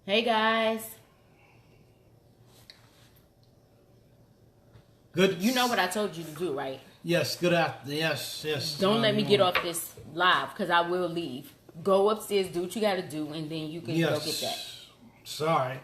Hey guys. Good. You know what I told you to do, right? Yes. Good after. Yes. Don't let me get off this live because I will leave. Go upstairs, do what you got to do, and then you can go get that. Sorry.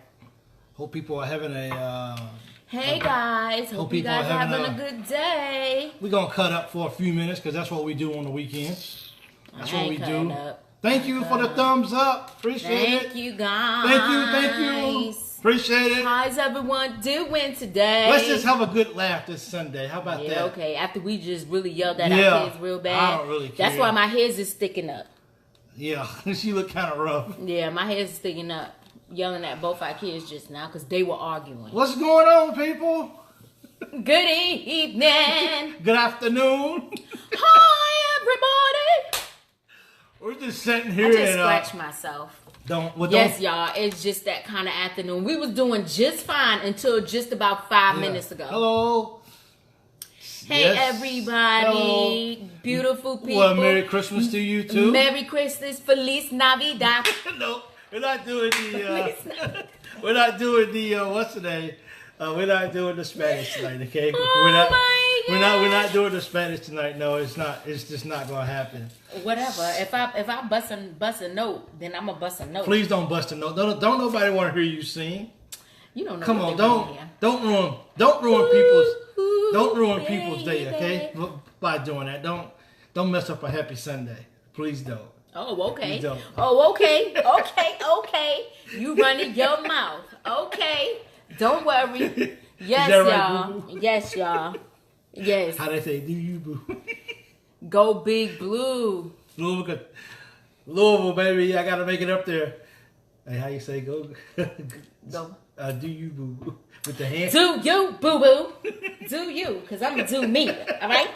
Hope people are having a. Hey guys. Hope you guys are having a good day. We're gonna cut up for a few minutes because that's what we do on the weekends. That's what we do. Thank you for the thumbs up. Appreciate it. Thank you guys. Thank you. Appreciate it. How's everyone doing today? Let's just have a good laugh this Sunday. How about that? Okay. After we just really yelled at our kids real bad. I don't really care. That's why my hairs is sticking up. Yeah, she looked kind of rough. Yeah, my hair's sticking up. Yelling at both our kids just now because they were arguing. What's going on, people? Good evening. Good afternoon. Hi, everybody. We're just sitting here. I just scratched myself. Yes, y'all. It's just that kind of afternoon. We was doing just fine until just about 5 minutes ago. Hello. Hey, everybody. Hello. Beautiful people. Well, Merry Christmas to you, too. Merry Christmas. Feliz Navidad. No, we're not doing the... we're not doing the... what's the name? We're not doing the Spanish tonight, okay? We're not doing the Spanish tonight. No, it's not. It's just not gonna happen. Whatever. If I bust a note, then I'm gonna bust a note. Please don't bust a note. Don't nobody want to hear you sing. You don't know. Come on, don't ruin people's day, okay? By doing that, don't mess up a happy Sunday. Please don't. Oh, okay. Please don't. Oh, okay. Okay. You running your mouth. Okay. Don't worry. Yes, y'all. Right, yes, y'all. Yes. How they say, do you, boo? Go Big Blue. Louisville, baby. I got to make it up there. Hey, how you say go? Go. Do you, boo? With the hand. Do you, boo-boo. Do you. Because I'm going to do me. All right?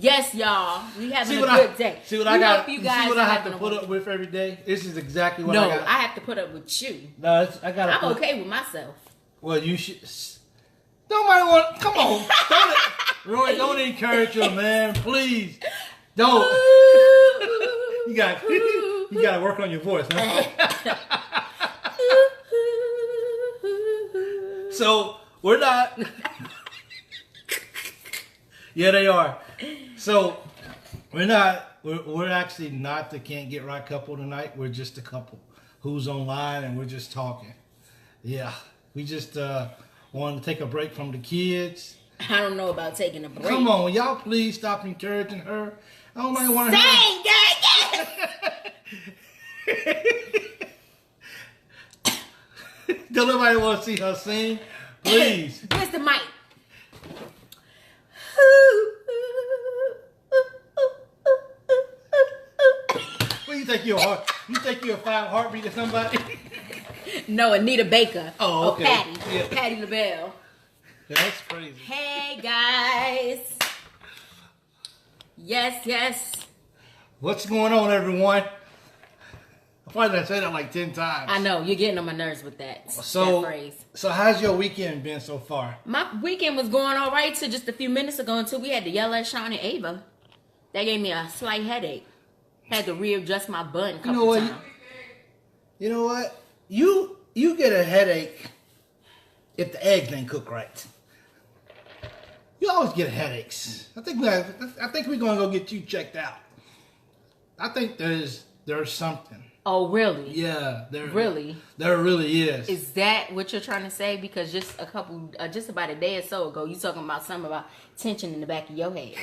Yes, y'all. We having a good day. See what I got? You see what I have to put up with every day? This is exactly what I got. No, I have to put up with you. No, I'm okay with myself. Well, you should. Nobody want. Come on, Roy. Don't encourage her, man. Please, don't. You got to work on your voice, huh? So we're not. Yeah, they are. So we're not. We're actually not the Can't Get Right couple tonight. We're just a couple who's online, and we're just talking. Yeah, we just wanted to take a break from the kids. I don't know about taking a break. Come on, y'all, please stop encouraging her. I don't really want to hear. Don't nobody want to see her sing, please. Where's the mic? Well, you think you're a 5 heartbeat or somebody? No, Anita Baker. Oh, okay. Patti LaBelle. That's crazy. Hey, guys. Yes. What's going on, everyone? I probably done said that like 10 times. I know, you're getting on my nerves with that phrase. So how's your weekend been so far? My weekend was going all right till just a few minutes ago until we had to yell at Sean and Ava. That gave me a slight headache. Had to readjust my button a couple times. You know what? You get a headache if the eggs ain't cooked right. You always get headaches. I think we're gonna go get you checked out. I think there's something. Oh, really? Yeah, there really is. Is that what you're trying to say? Because just about a day or so ago, you talking about something about tension in the back of your head.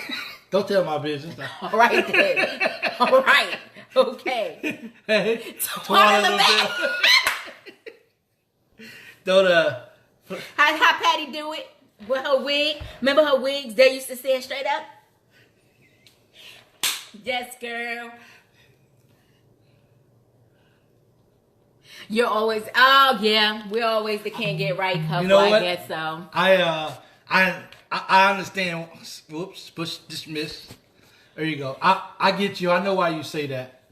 Don't tell my business. All right, then. All right. Okay. Hey, Twana LaBelle. Don't How Patty do it with her wig? Remember her wigs? They used to stand straight up. Yes, girl. You're always. Oh yeah, we're always the Can't Get Right couple. You know what? I guess so. I understand. Whoops, push dismiss. There you go. I get you. I know why you say that.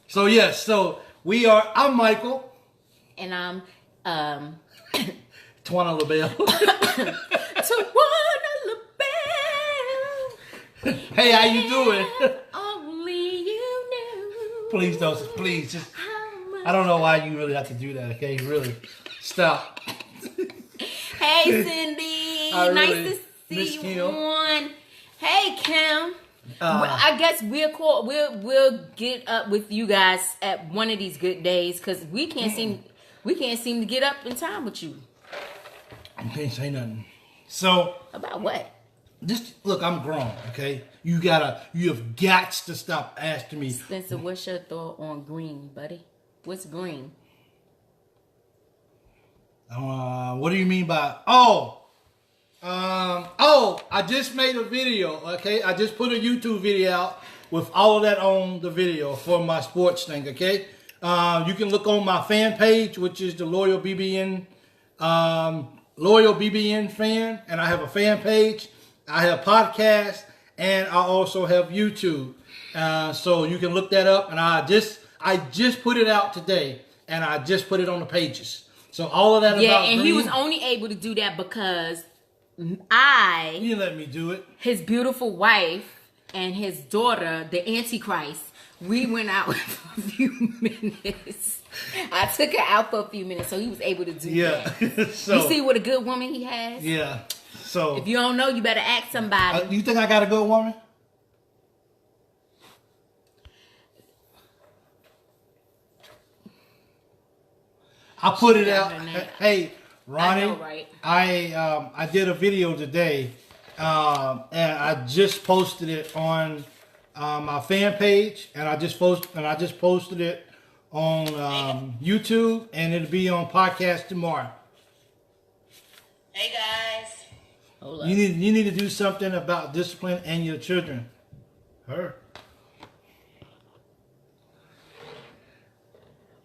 So yes, I'm Michael. And I'm Twana LaBelle. Twana LaBelle. Hey, how you doing? Only you know. Please don't. Please just. I don't know why you really have to do that. Okay, really, stop. Hey, Cindy. I Nice really to miss see you Kim. on. Hey, Kim. I guess we'll get up with you guys at one of these good days because we can't seem to get up in time with you. I can't say nothing. So About what? just look, I'm grown. Okay, you have got to stop asking me. Spencer, what's your thought on green, buddy? What's green? What do you mean by I just made a video. Okay, I just put a YouTube video out with all of that on the video for my sports thing. Okay, you can look on my fan page, which is the Loyal BBN fan, and I have a fan page. I have podcasts, and I also have YouTube. So you can look that up. And I just put it out today, and I just put it on the pages. So all of that Yeah, about and green, he was only able to do that because you I, didn't let me do it. his beautiful wife, and his daughter, the Antichrist, we went out for a few minutes. I took her out for a few minutes, so he was able to do Yeah. that. So You see what a good woman he has? yeah. So If you don't know, you better ask somebody. you think I got a good woman? I put it got out. her name. Hey, Ronnie, I know, right? I did a video today, and I just posted it on my fan page, and I just posted it on YouTube, and it'll be on podcast tomorrow. Hey guys. Hold up. You need to do something about discipline and your children. Her.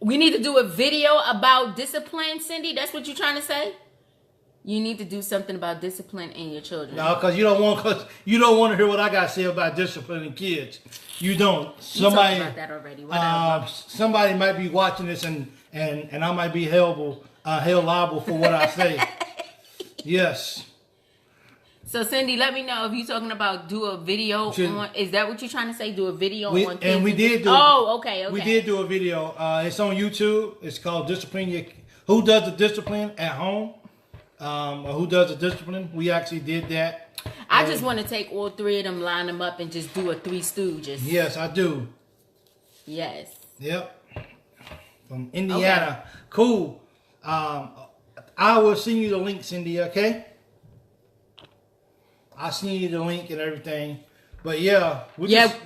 We need to do a video about discipline, Cindy. That's what you're trying to say? You need to do something about discipline in your children. No, because you don't want to hear what I got to say about disciplining kids. You don't. You talked about that already. Whatever. Somebody might be watching this and I might be held liable for what I say. Yes. So Cindy, let me know if you're talking about do a video on. Is that what you're trying to say? Do a video on kids? And we did do. Oh, okay. We did do a video. It's on YouTube. It's called Discipline Your. Who does the discipline at home? Or who does the discipline? We actually did that. I just want to take all three of them, line them up, and just do a Three Stooges. Yes, I do. Yes. Yep. From Indiana. Okay. Cool. I will send you the link, Cindy, okay? I'll send you the link and everything. But yeah.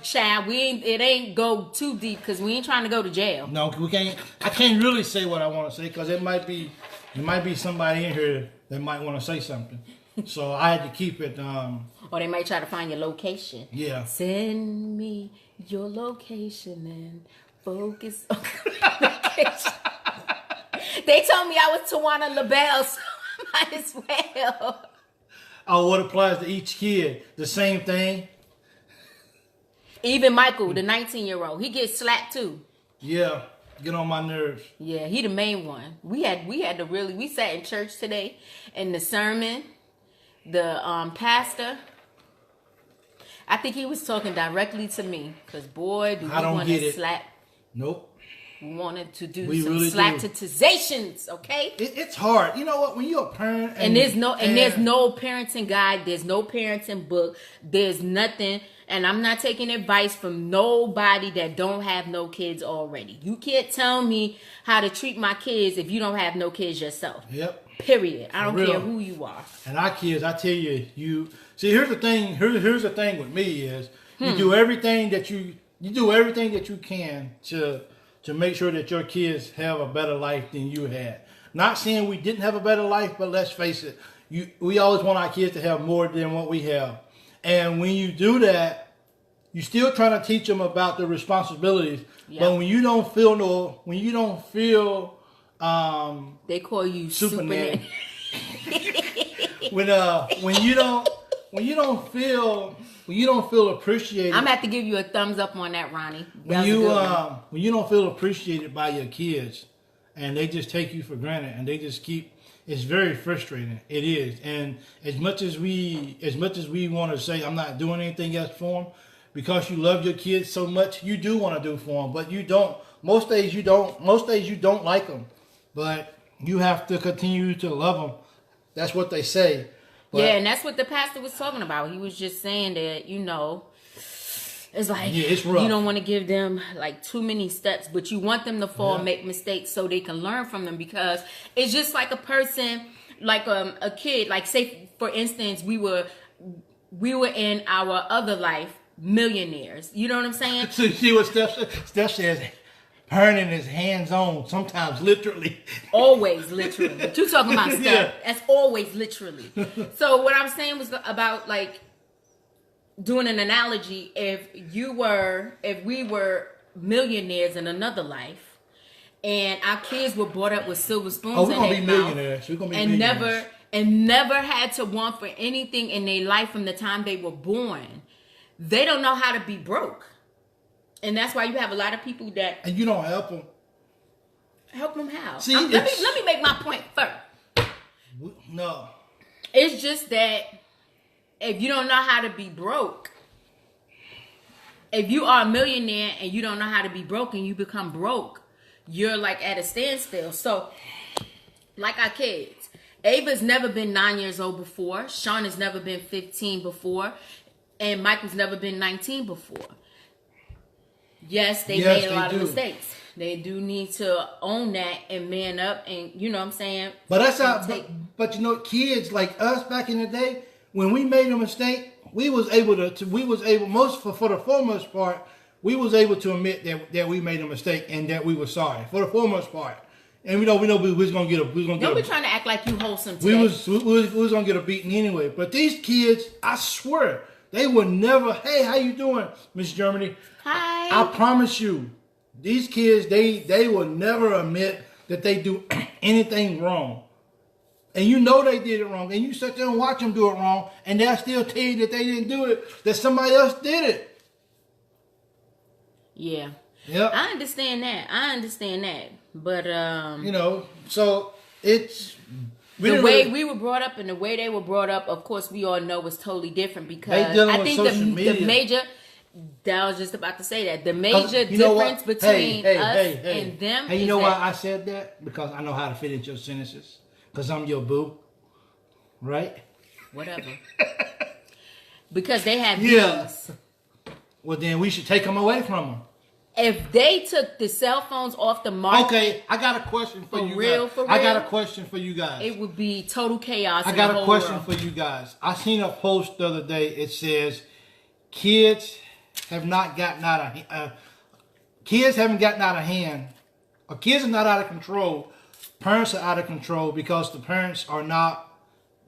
Chad, it ain't go too deep because we ain't trying to go to jail. No, we can't. I can't really say what I want to say because there might be somebody in here that might want to say something. So I had to keep it. Or they might try to find your location. Yeah. Send me your location and focus on location. They told me I was Tawana LaBelle, so I might as well. Oh, what applies to each kid? The same thing? Even Michael, the 19-year-old, he gets slapped too. Yeah. Get on my nerves. Yeah, he the main one. We sat in church today, and the sermon, the pastor, I think he was talking directly to me, because boy, do we want to slap. Nope. We wanted to do We some really slaptizations, okay? It's hard. You know what? When you're a parent And there's no parenting guide, there's no parenting book, there's nothing. And I'm not taking advice from nobody that don't have no kids already. You can't tell me how to treat my kids if you don't have no kids yourself. Yep. Period. I don't care who you are. And our kids, I tell you, see, here's the thing. Here's the thing with me is you do everything that you can to make sure that your kids have a better life than you had. Not saying we didn't have a better life, but let's face it, we always want our kids to have more than what we have. And when you do that, you're still trying to teach them about the responsibilities. Yep. But when you don't feel they call you Superman. when you don't feel appreciated. I'm gonna have to give you a thumbs up on that, Ronnie. When you don't feel appreciated by your kids, and they just take you for granted, and they just keep. It's very frustrating. It is, and as much as we want to say I'm not doing anything else for them, because you love your kids so much, you do want to do for them, but you don't. Most days you don't. Most days you don't like them, but you have to continue to love them. That's what they say. But, yeah, and that's what the pastor was talking about. He was just saying that, it's like it's rough. You don't want to give them like too many steps, but you want them to fall, make mistakes so they can learn from them, because it's just like a person, like a kid. Like, say for instance, we were in our other life millionaires. You know what I'm saying? So see what Steph says. Parenting is hands-on, sometimes literally. Always literally. But you talking about stuff. Yeah. That's always literally. So what I'm saying was about, like, doing an analogy. If we were millionaires in another life, and our kids were brought up with silver spoons we're in gonna their be mouth, millionaires. We're gonna be and millionaires. never had to want for anything in their life from the time they were born, they don't know how to be broke. And that's why you have a lot of people that And you don't help them. help them how. See, let me make my point first. No. It's just that if you don't know how to be broke, if you are a millionaire and you don't know how to be broke and you become broke, you're like at a standstill. So, like our kids, Ava's never been 9 years old before. Sean has never been 15 before. And Michael's never been 19 before. Yes, they made a lot of mistakes. They do need to own that and man up, and you know what I'm saying? But that's how. But you know, kids like us back in the day, when we made a mistake, we was able to for the foremost part, we was able to admit that we made a mistake and that we were sorry for the foremost part. And we know we was gonna get a Don't be trying to act like you wholesome today. we was gonna get a beating anyway. But these kids, I swear, they would never. Hey, how you doing, Miss Germany? Hi. I promise you, these kids, they will never admit that they do anything wrong. And you know they did it wrong. And you sit there and watch them do it wrong. And they'll still tell you that they didn't do it, that somebody else did it. Yeah. Yep. I understand that. But, so it's... the way we were brought up and the way they were brought up, of course, we all know was totally different, because I think the major... I was just about to say that. The major difference between us and them. Hey, you know why I said that? Because I know how to fit into your sentences. Because I'm your boo. Right? Whatever. Because they have Yeah. these. Well, then we should take them away from them. If they took the cell phones off the market, Okay, I got a question for you guys. For real, I got a question for you guys. it would be total chaos. I got a question for you guys. I seen a post the other day. It says, kids haven't gotten out of hand, or kids are not out of control. Parents are out of control because the parents are not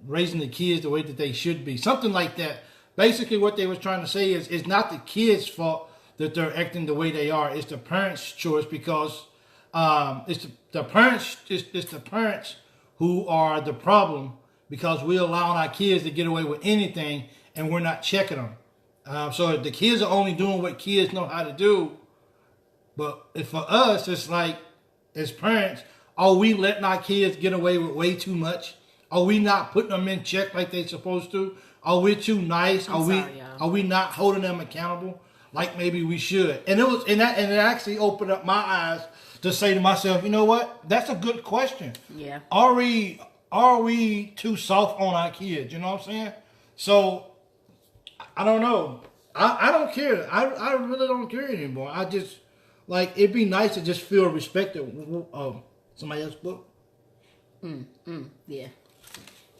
raising the kids the way that they should be. Something like that. Basically, what they was trying to say is, it's not the kids' fault that they're acting the way they are. It's the parents' choice, because it's the parents who are the problem, because we're allowing our kids to get away with anything and we're not checking them. So the kids are only doing what kids know how to do. But for us, it's like, as parents, are we letting our kids get away with way too much? Are we not putting them in check like they're supposed to? Are we too nice? Are we not holding them accountable like maybe we should? And it actually opened up my eyes to say to myself, you know what? That's a good question. Yeah. Are we too soft on our kids? You know what I'm saying? So I don't know. I don't care. I really don't care anymore. I just, like, it'd be nice to just feel respected. Somebody else's book? Yeah.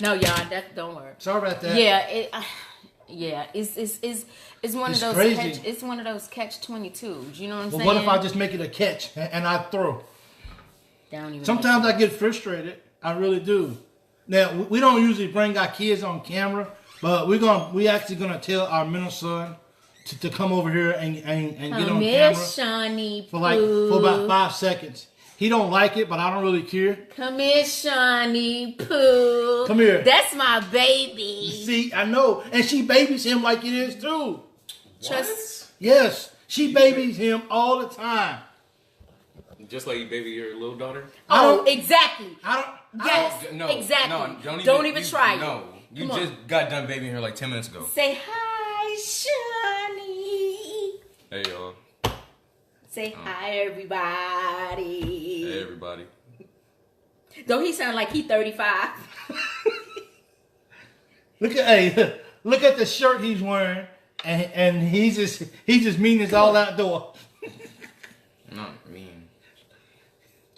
No, y'all, don't worry. Sorry about that. Yeah, it's one of those crazy. It's one of those catch-22s. You know what I'm But saying? what if I just make it a catch and I throw? Sometimes I get frustrated. I really do. Now, we don't usually bring our kids on camera, but we actually gonna tell our middle son to come over here and get on camera Shawnee for about 5 seconds. He don't like it, but I don't really care. Come here, Shawnee Pooh. Come here. That's my baby. See, I know, and she babies him like it is too. Trust. Yes, she babies him all the time. Just like you baby your little daughter? Oh, exactly. Yes, No, exactly. No, don't even try it. No, you just got done babying her like 10 minutes ago. Say hi, Shawnee. Hey y'all. Say hi, everybody. Hey everybody. Don't he sound like he 35? Look at the shirt he's wearing, and he's just mean as all outdoor. Not mean.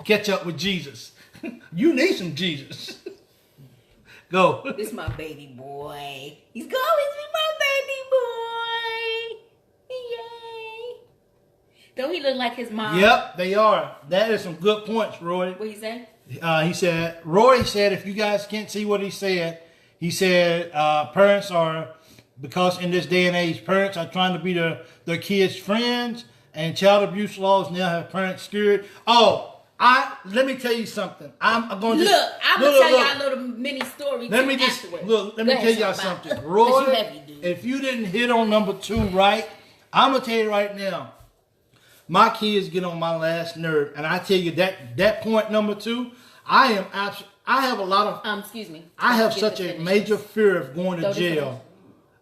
Catch up with Jesus. You need some Jesus. Go. This my baby boy. He's going to be my baby boy. Yay. Don't he look like his mom? Yep, they are. That is some good points, Roy. What he say? Roy said, if you guys can't see what he said, parents are, because in this day and age, parents are trying to be their kids' friends, and child abuse laws now have parents scared. Let me tell you something. I'm going to tell y'all a little mini story. Let me tell y'all something. Roy, if you didn't hit on number 2 right, I'm gonna tell you right now. My kids get on my last nerve, and I tell you that point number 2, I have a lot of. Excuse me. I have such a major fear of going to jail.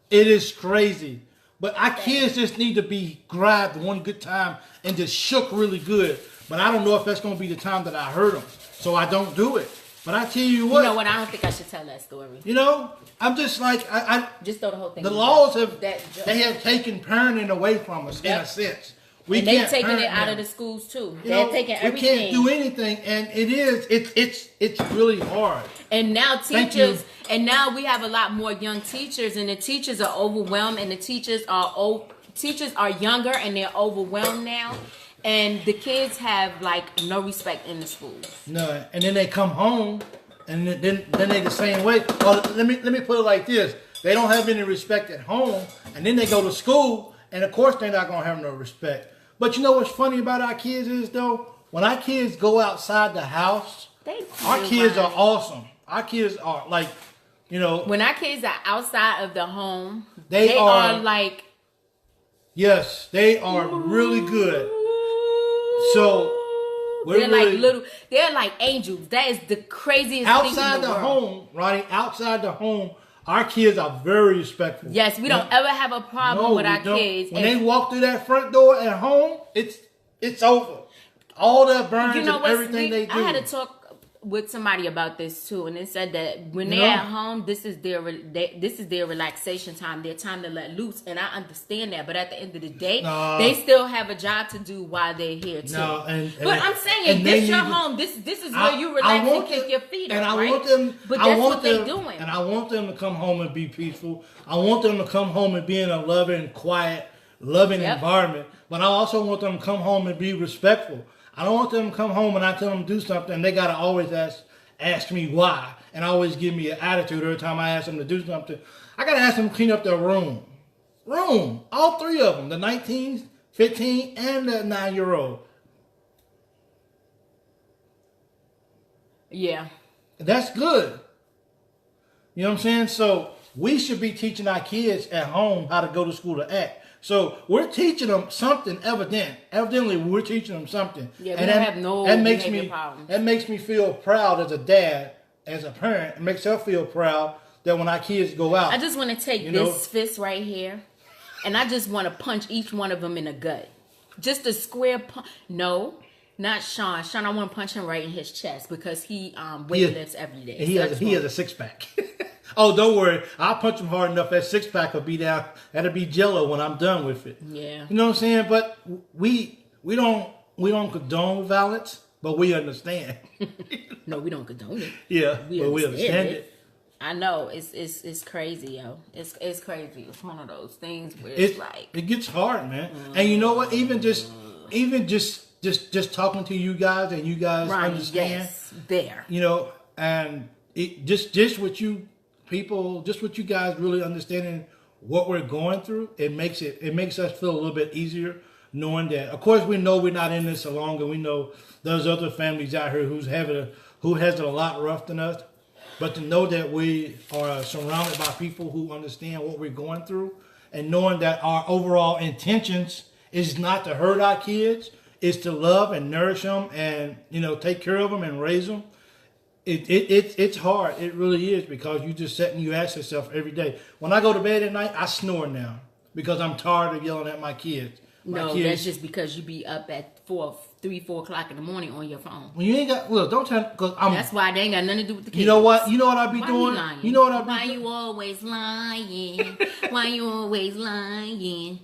It is crazy, but our kids just need to be grabbed one good time and just shook really good. But I don't know if that's going to be the time that I hurt them, so I don't do it. But I tell you what. You know what? I don't think I should tell that story. You know, I'm just like I just throw the whole thing. The laws have they have taken parenting away from us in a sense. And they've taken it out of the schools too. They're taking everything. We can't do anything, and it's really hard. And now teachers, and now we have a lot more young teachers, and the teachers are overwhelmed, and the teachers are younger, and they're overwhelmed now. And the kids have like no respect in the schools. No, and then they come home, and then they the same way. Well, let me put it like this: they don't have any respect at home, and then they go to school, and of course they're not gonna have no respect. But you know what's funny about our kids is though, when our kids go outside the house, our kids are awesome. Our kids are like, when our kids are outside of the home, they are like, yes, they are really good. So they're like little, they're like angels. That is the craziest thing in the world. Outside the home, Ronnie, outside the home, our kids are very respectful. Yes, we don't ever have a problem with our kids. When they walk through that front door at home, it's over. All that burns and everything they do. I had to talk with somebody about this too, and they said that when they're at home, this is their relaxation time, their time to let loose, and I understand that. But at the end of the day, they still have a job to do while they're here too. But I'm saying, this your home. This is where you relax and kick your feet up, and I right? want them. But that's what they're doing. And I want them to come home and be peaceful. I want them to come home and be in a loving, quiet, loving environment. But I also want them to come home and be respectful. I don't want them to come home and I tell them to do something and they got to always ask me why and always give me an attitude every time I ask them to do something. I got to ask them to clean up their room. All 3 of them, the 19, 15, and the 9-year-old. Yeah. That's good. You know what I'm saying? So we should be teaching our kids at home how to go to school to act. So we're teaching them something evidently we're teaching them something. Yeah, we don't have no behavior problems. That makes me feel proud as a dad, as a parent. It makes her feel proud that when our kids go out. I just want to take this fist right here, and I just want to punch each one of them in the gut. Just a square punch. No, not Sean. Sean, I want to punch him right in his chest because he weightlifts every day. He has a 6-pack. Oh, don't worry. I'll punch him hard enough. That 6-pack will be down. That'll be jello when I'm done with it. Yeah. You know what I'm saying? But we don't condone violence, but we understand. No, we don't condone it. Yeah, but we understand it. I know it's crazy, yo. It's crazy. It's one of those things where it's like it gets hard, man. And you know what? Even just talking to you guys and you guys understand. Yes, there. And it just what you people, just what you guys really understanding what we're going through, it makes us feel a little bit easier knowing that. Of course, we know we're not in this alone, and we know there's other families out here who has it a lot rougher than us. But to know that we are surrounded by people who understand what we're going through, and knowing that our overall intentions is not to hurt our kids, is to love and nourish them, and take care of them and raise them. It's hard. It really is, because you just sit and you ask yourself every day. When I go to bed at night, I snore now because I'm tired of yelling at my kids. My No, kids, that's just because you be up at 4 o'clock in the morning on your phone. when you ain't got look. Don't tell because I'm. That's why they ain't got nothing to do with the kids. You know what? You know what I be Why doing. you lying? You know what I be Why doing. you always lying? Why you always lying?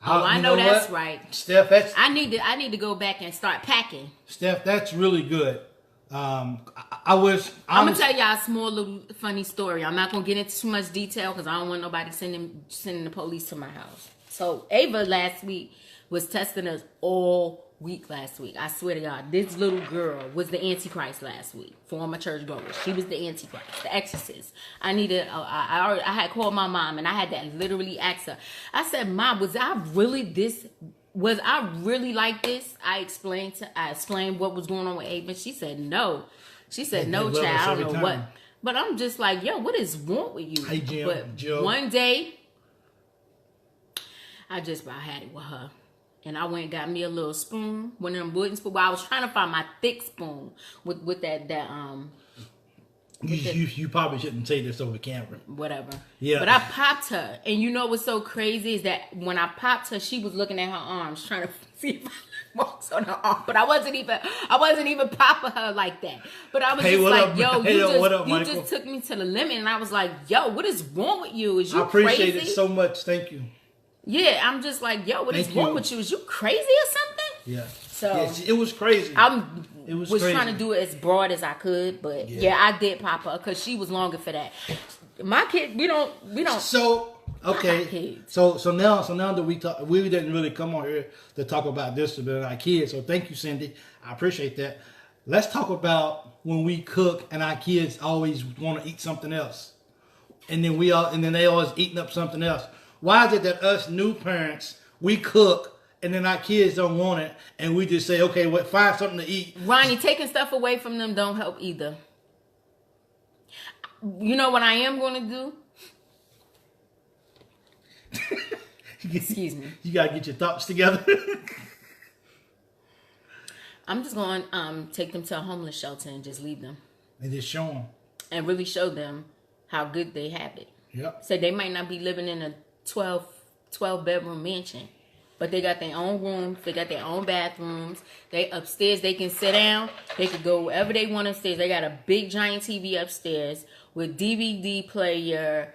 Oh, I You know that's what? right. Steph. I need to go back and start packing. Steph. That's really good. I was. I'm gonna tell y'all a small little funny story. I'm not gonna get into too much detail because I don't want nobody sending the police to my house. So Ava last week was testing us all week last week. I swear to God, this little girl was the Antichrist last week. Former church goer. She was the Antichrist, the exorcist. I had called my mom and I had to literally ask her. I said, Mom, was I really like this? I explained what was going on with Ava. She said no. She said They no, love us child. I every don't know time. what. But I'm just like, yo, what is wrong with you? Hey, Jim, But Joe. one day, I just about had it with her. And I went and got me a little spoon, one of them wooden spoons. Well, I was trying to find my thick spoon with that You probably shouldn't say this over camera. whatever. Yeah. But I popped her. And you know what's so crazy is that when I popped her, she was looking at her arms, trying to see if I marks on her arm. But I wasn't even popping her like that. But I was Hey, just what like, up, yo, hey, what up, you Michael? just took me to the limit. And I was like, yo, what is wrong with you? Is you I appreciate crazy? it so much. Thank you. Yeah, I'm just like, yo, what is Thank wrong you. with you? Is you crazy or something? Yeah. So Yeah, it was crazy. It was was crazy. trying to do it as broad as I could, but Yeah. yeah, I did pop her because she was longer for that. My kid, we don't. So okay, Kids. so now that we didn't really come on here to talk about this about our kids. So thank you, Cindy. I appreciate that. Let's talk about when we cook and our kids always want to eat something else, and then they always eating up something else. Why is it that us new parents we cook and then our kids don't want it, and we just say, okay, well, find something to eat? Ronnie, taking stuff away from them don't help either. You know what I am going to do? Excuse me. You gotta get your thoughts together. I'm just going to take them to a homeless shelter and just leave them And just show them. and really show them how good they have it. Yep. So they might not be living in a 12 bedroom mansion, but they got their own rooms, they got their own bathrooms, they upstairs, they can sit down, they can go wherever they want upstairs. They got a big giant TV upstairs with DVD player,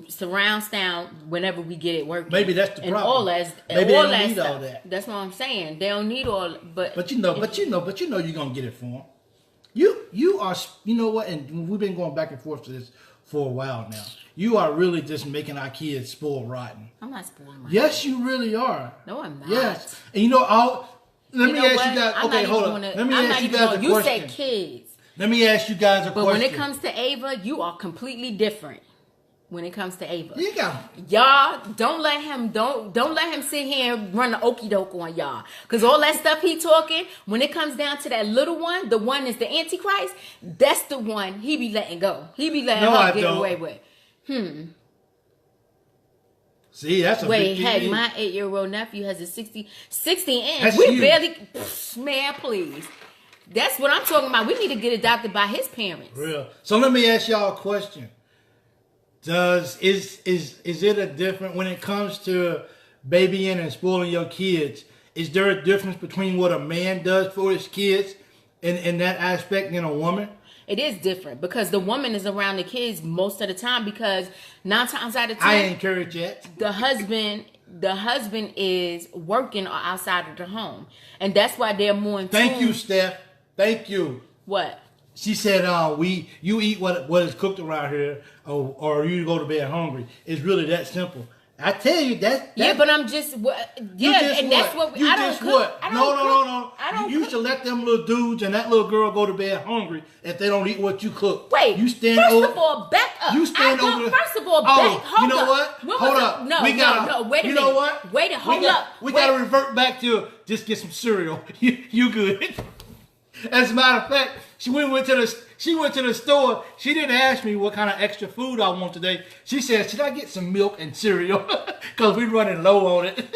surround sound whenever we get it working. Maybe that's the and problem. all that, Maybe all they don't that need stuff. all that. That's what I'm saying. They don't need all, But you know you're gonna get it for them. You are, you know what? And we've been going back and forth to this for a while now. You are really just making our kids spoiled rotten. I'm not spoiling my Yes, you really are. No, I'm not. Yes, and you know, let me know ask what? you guys. I'm Okay, not hold even on. gonna- Let me I'm ask not you even guys gonna- a You question. said kids. Let me ask you guys a But question. when it comes to Ava, you are completely different. When it comes to Ava, you got y'all don't let him sit here and run the okie doke on y'all. Cause all that stuff he talking, when it comes down to that little one, the one is the Antichrist. That's the one he be letting go. He be letting No, I her get don't. away with. see that's a Wait, big heck, TV. my 8-year-old nephew has a 60 inch. That's We huge. barely, man, please. That's what I'm talking about. We need to get adopted by his parents. Real. So let me ask y'all a question. Is it a different when it comes to babying and spoiling your kids? Is there a difference between what a man does for his kids in that aspect than a woman? It is different because the woman is around the kids most of the time because 9 times out of 10, I ain't encourage that. the husband is working or outside of the home, and that's why they're more in Thank tune. you, Steph. Thank you. What? She said, you eat what is cooked around here, or you go to bed hungry. It's really that simple. I tell you that. Yeah, but I'm just You just and that's what you I don't just cook. what? I don't No. cook. I don't You cook. should let them little dudes and that little girl go to bed hungry if they don't eat what you cook. Wait, you stand first over. of all, back up. You stand I don't- over. First of all, Oh, back. Hold you know up. what? What Hold was up. it? No, we gotta, no. Wait a you minute. know what? Wait. Hold up. We Wait. gotta revert back to just get some cereal. You good? As a matter of fact, she went to the store. She didn't ask me what kind of extra food I want today. She said, "Should I get some milk and cereal? Because we're running low on it."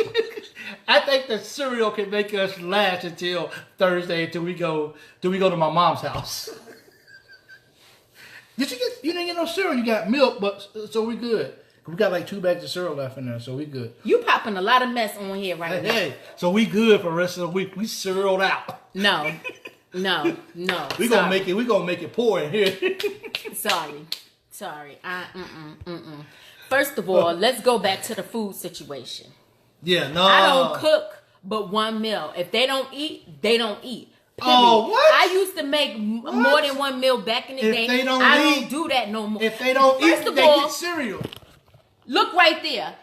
I think the cereal can make us last until Thursday until we go to my mom's house. You didn't get no cereal. You got milk, but so we good. We got like 2 bags of cereal left in there, so we good. You popping a lot of mess on here right now. Hey, so we good for the rest of the week. We cerealed out. No. We gonna make it. We gonna make it pour in here. Sorry. First of all, let's go back to the food situation. Yeah, no. I don't cook but one meal. If they don't eat, they don't eat. Period. Oh, what? I used to make more than one meal back in the day. They don't I eat, don't do that no more. If they don't First eat, of they all, get cereal. look right there.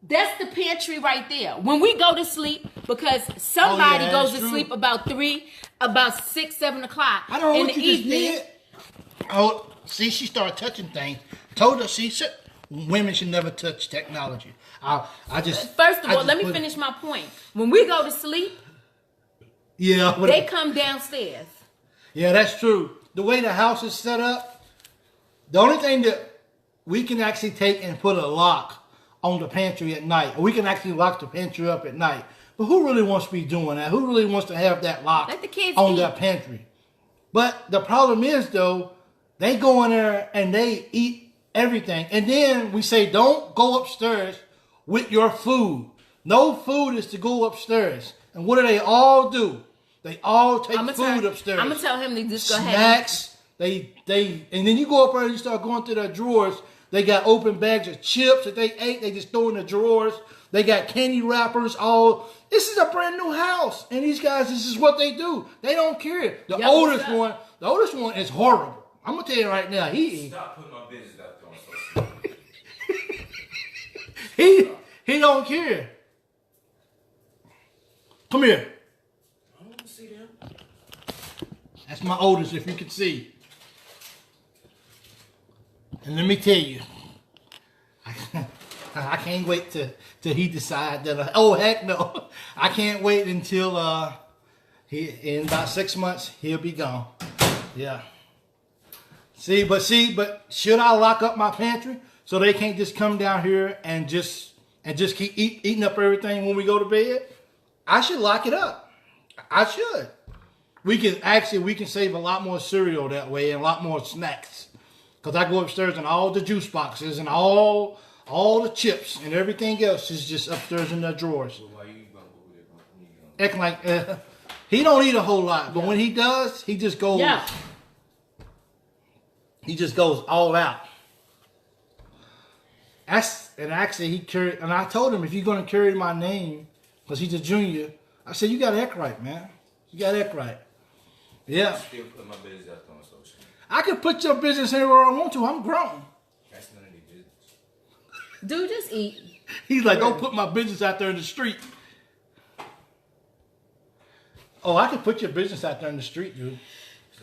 That's the pantry right there. When we go to sleep, because somebody goes to sleep about 6, 7 o'clock I don't know in what the you just evening. did. Oh, see, she started touching things. Told her, she said, women should never touch technology. First of all, let me finish my point. When we go to sleep, Yeah, they come downstairs. Yeah, that's true. The way the house is set up, the only thing that we can actually take and put a lock on the pantry at night, or we can actually lock the pantry up at night. But who really wants to be doing that? Who really wants to have that lock Let the kids on eat. their pantry? But the problem is, though, they go in there and they eat everything. And then we say, don't go upstairs with your food. No food is to go upstairs. And what do they all do? They all take food upstairs. I'm gonna tell him to just go ahead. Snacks. They and then you go up there and you start going through their drawers. They got open bags of chips that they ate. They just throw in the drawers. They got candy wrappers. All this is a brand new house, and these guys, this is what they do. They don't care. The oldest one is horrible. I'm gonna tell you right now. Stop putting my business out there on social media. He don't care. Come here. I don't want to see them. That's my oldest, if you can see. And let me tell you, I can't wait till he decides that. Oh heck no! I can't wait until in about 6 months he'll be gone. Yeah. But should I lock up my pantry so they can't just come down here and just keep eating up everything when we go to bed? I should lock it up. I should. We can save a lot more cereal that way and a lot more snacks. Because I go upstairs and all the juice boxes and all the chips and everything else is just upstairs in the drawers. So why you gonna go with it? Acting like he don't eat a whole lot, but when he does, he just goes. Yeah. He just goes all out. And I told him, if you're gonna carry my name, because he's a junior, I said, you gotta act right, man. You gotta act right. Yeah. Still put my business out there on social media. I can put your business anywhere I want to. I'm grown. That's none of their business. Dude, just eat. He's like, don't put my business out there in the street. Oh, I can put your business out there in the street, dude.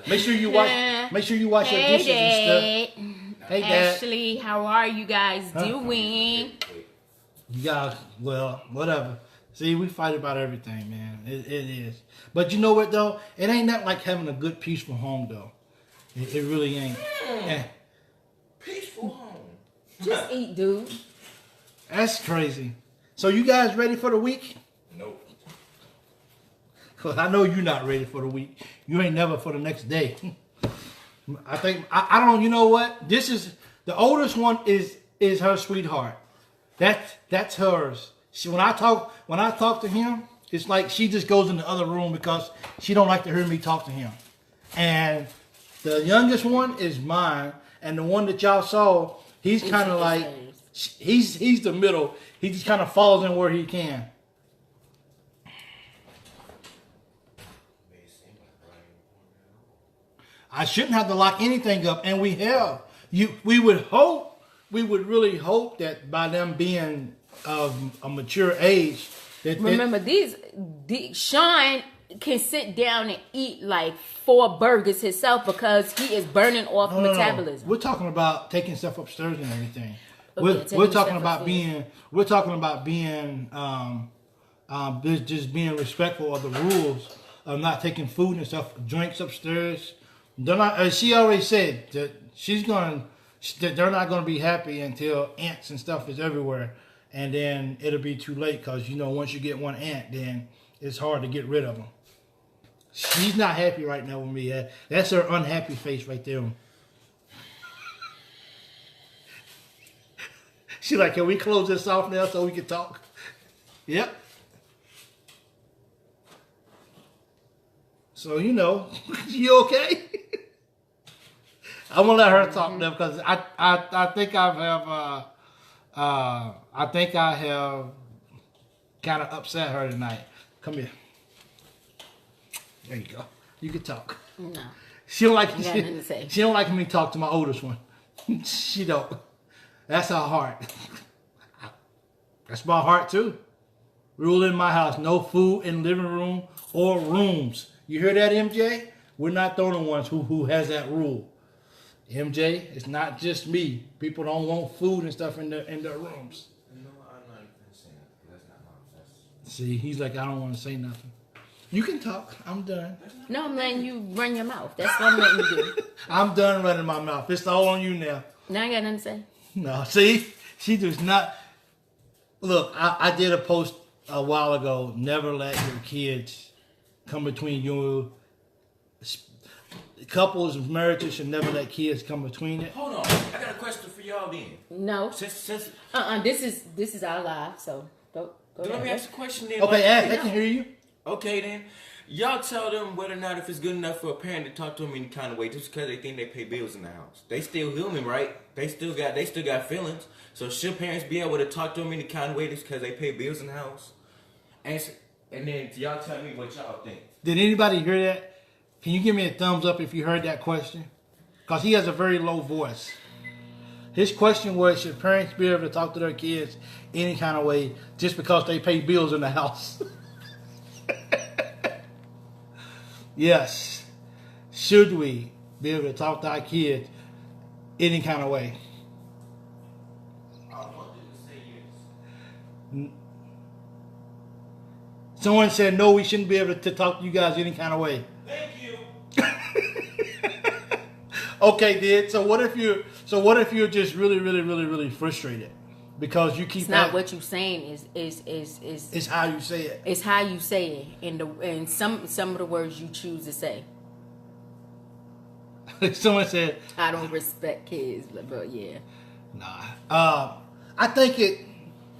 Make sure you wash. Make sure you wash your dishes and stuff. Hey, Dad. Ashley, how are you guys doing? You guys, well, whatever. See, we fight about everything, man. It is. But you know what, though? It ain't nothing like having a good, peaceful home, though. It really ain't. Peaceful home. Just eat, dude. That's crazy. So you guys ready for the week? Nope. Because I know you're not ready for the week. You ain't never for the next day. I think, I don't, you know what? This is, the oldest one is her sweetheart. That's hers. When I talk to him, it's like she just goes in the other room because she don't like to hear me talk to him. And the youngest one is mine. And the one that y'all saw, he's kind of like, he's the middle. He just kind of falls in where he can. I shouldn't have to lock anything up, and we have. We would really hope that by them being of a mature age, that Remember, Sean can sit down and eat like 4 burgers himself because he is burning off metabolism. We're talking about taking stuff upstairs and everything. Okay, We're talking about being just being respectful of the rules of not taking food and stuff, drinks upstairs. They're not. She already said that they're not going to be happy until ants and stuff is everywhere, and then it'll be too late because once you get one ant, then it's hard to get rid of them. She's not happy right now with me. That's her unhappy face right there. She like, can we close this off now so we can talk? Yep. So you know, you okay? I'm gonna let her talk now because I think I have kind of upset her tonight. Come here. There you go. You can talk. No. She don't like. I got nothing to say. She don't like me talk to my oldest one. She don't. That's her heart. That's my heart too. Rule in my house: no food in living room or rooms. You hear that, MJ? We're not the only ones who has that rule. MJ, it's not just me. People don't want food and stuff in their rooms. No, I'm not even saying that. That's not my that's See, he's like, I don't want to say nothing. You can talk. I'm done. No, I'm letting you run your mouth. That's what I'm letting you do. I'm done running my mouth. It's all on you now. Now I got nothing to say. No, see, she does not. Look, I did a post a while ago. Never let your kids come between you. Couples and marriages should never let kids come between it. Hold on. I got a question for y'all then. No. Since This is our live, so go let me ahead. ask a question then. Okay, like, Ash, I can hear you. Okay then. Y'all tell them whether or not if it's good enough for a parent to talk to them any kind of way just because they think they pay bills in the house. They still human, right? They still got feelings. So should parents be able to talk to them any kind of way just because they pay bills in the house? And then y'all tell me what y'all think. Did anybody hear that? Can you give me a thumbs up if you heard that question? Because he has a very low voice. His question was, should parents be able to talk to their kids any kind of way just because they pay bills in the house? Yes. Should we be able to talk to our kids any kind of way? I want them to say yes. Someone said, no, we shouldn't be able to talk to you guys any kind of way. Thank you. Okay, dude. So what if you're just really frustrated because you keep It's not what you're saying. Is it's how you say it. It's how you say it, and some of the words you choose to say. Someone said, I don't respect kids, but yeah. nah. I think it.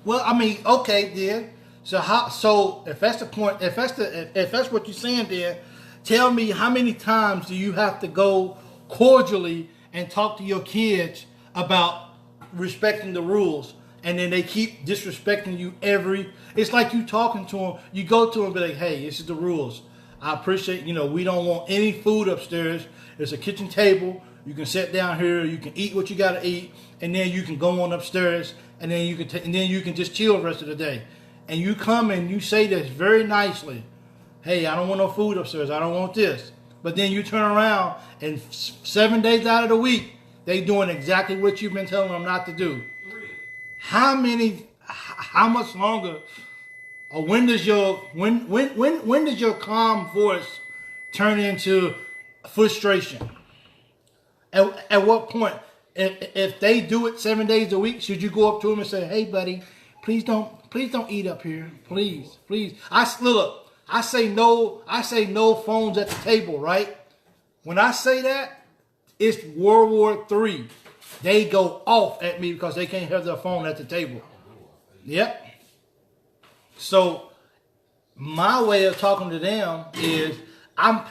Well, I mean, okay, then. So if that's the point, if that's what you're saying, then tell me how many times do you have to go cordially and talk to your kids about respecting the rules, and then they keep disrespecting you it's like you talking to them. You go to them and be like, hey, this is the rules. I appreciate, we don't want any food upstairs. There's a kitchen table. You can sit down here. You can eat what you got to eat, and then you can go on upstairs, and then you can just chill the rest of the day. And you come and you say this very nicely. Hey, I don't want no food upstairs. I don't want this. But then you turn around and 7 days out of the week, they doing exactly what you've been telling them not to do. How much longer, or when does your calm voice turn into frustration? At what point, if they do it 7 days a week, should you go up to them and say, hey buddy, please don't eat up here. Please. I say no phones at the table, right? When I say that, it's World War III. They go off at me because they can't have their phone at the table. Yep. So my way of talking to them is I'm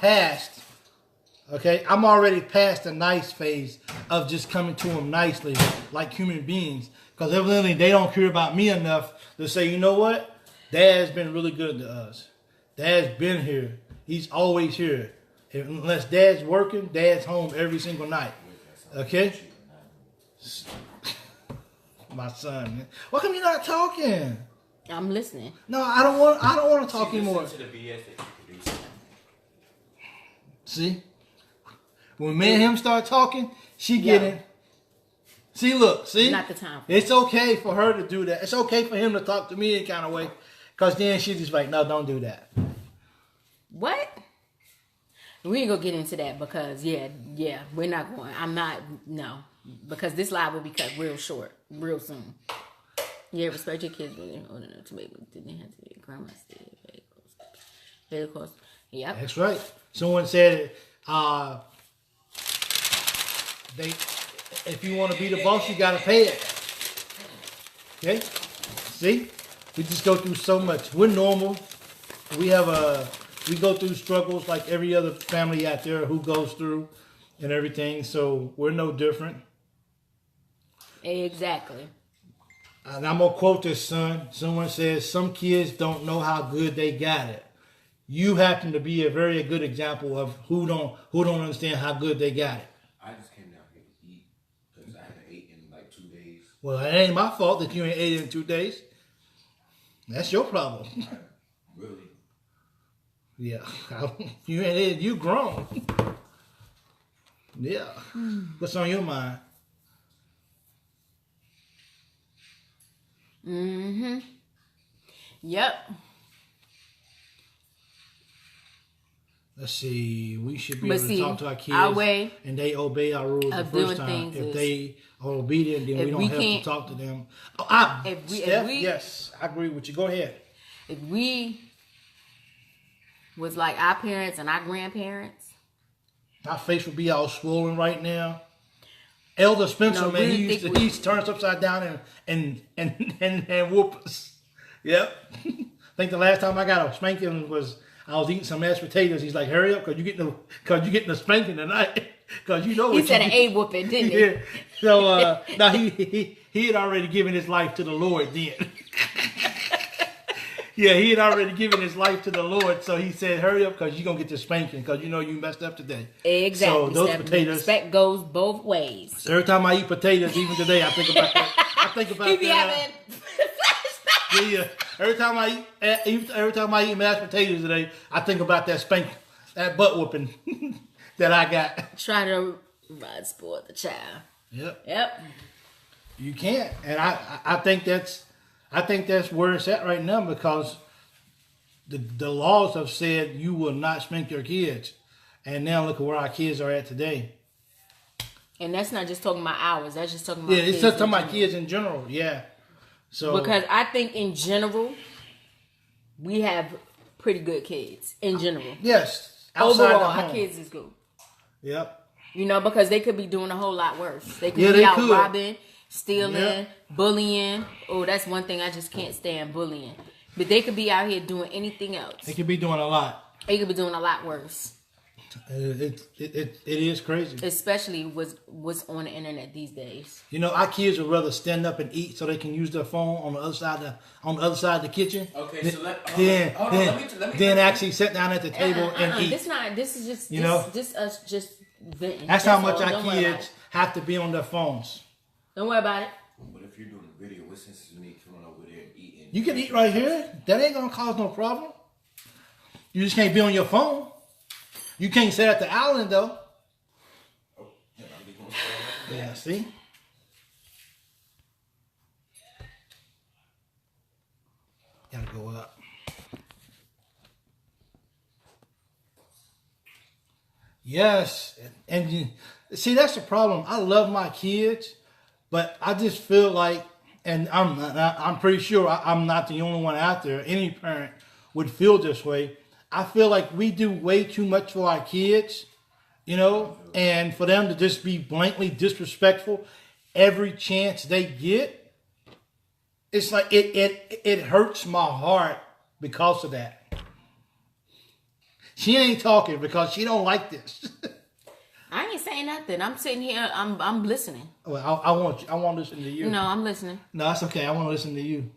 already past the nice phase of just coming to them nicely like human beings. Because evidently they don't care about me enough to say, you know what? Dad's been really good to us. Dad's been here. He's always here. Unless Dad's working, Dad's home every single night. Okay? My son, man. Why come you're not talking? I'm listening. No, I don't want to talk anymore. To the BS that you produce. See? When me and him start talking, she getting. See, look, see? Not the time. It's okay for her to do that. It's okay for him to talk to me in kind of way. Because then she's just like, no, don't do that. What? We ain't gonna get into that because we're not going. No, because this live will be cut real short, real soon. Yeah, respect your kids when they're old enough to maybe didn't have to be grandma still very close. Yep. That's right. Someone said if you want to be the boss, you gotta pay it. Okay? See? We just go through so much. We're normal. We go through struggles like every other family out there who goes through and everything. So we're no different. Exactly. And I'm gonna quote this, son. Someone says some kids don't know how good they got it. You happen to be a very good example of who don't understand how good they got it. I just came down here to eat because I haven't eaten in like 2 days. Well, it ain't my fault that you ain't ate in 2 days. That's your problem. Really? Yeah, you ain't ate. You grown. Yeah. What's on your mind? Mm-hmm. Yep. Let's see. We should be But able to see, talk to our kids, our way and they obey our rules the of first doing time. things If is- they are obedient, then if we don't we have to can't- talk to them. if we- yes, I agree with you. Go ahead. If we was like our parents and our grandparents, My face would be all swollen right now. Elder Spencer, No, man, we he used think to we- turn us upside down and whoop us. Yep. I think the last time I got a spanking was I was eating some mashed potatoes. He's like, "Hurry up, cause you getting the spanking tonight." Cause you know he what said you an did. A whooping, didn't he? Yeah. So now he had already given his life to the Lord then. Yeah, he had already given his life to the Lord, so he said, "Hurry up, cause you're gonna get this spanking, cause you know you messed up today." Exactly. So those Steph, potatoes. respect goes both ways. So every time I eat potatoes, even today, I think about that. I think about He be that. having flashbacks. Yeah. Every time I eat mashed potatoes today, I think about that that butt whooping that I got. Try to spoil the child. Yep. Yep. You can't, and I think that's where it's at right now because the laws have said you will not spank your kids, and now look at where our kids are at today. And that's not just talking about ours. That's just talking about Yeah, it's kids just in talking about general. kids in general. Yeah. So Because I think in general, we have pretty good kids. In general. yes, outside Overall, the our home. kids is good. Yep. You know, because they could be doing a whole lot worse. They could Yeah, be they out could. robbing, stealing, Yeah. bullying. Oh, that's one thing I just can't stand, bullying. But they could be out here doing anything else. They could be doing a lot. They could be doing a lot worse. It is crazy. Especially what's on the internet these days. You know, our kids would rather stand up and eat so they can use their phone on the other side of the kitchen. Okay, so then actually sit down at the table and eat. This is just You know? just us just venting. That's how much all. our Don't worry about kids it. have to be on their phones. Don't worry about it. But if you're doing a video, what sense is me coming over there and eating? You can eat right here. That ain't gonna cause no problem. You just can't be on your phone. You can't sit at the island though. Oh, yeah, I'm just gonna say that. Yeah, see? Gotta go up. Yes, and see that's the problem. I love my kids, but I just feel like, and I'm pretty sure I'm not the only one out there. Any parent would feel this way. I feel like we do way too much for our kids, you know, and for them to just be blankly disrespectful every chance they get. It's like it hurts my heart because of that. She ain't talking because she don't like this. I ain't saying nothing. I'm sitting here. I'm listening. Well, I want to listen to you. No, I'm listening. No, that's okay. I want to listen to you.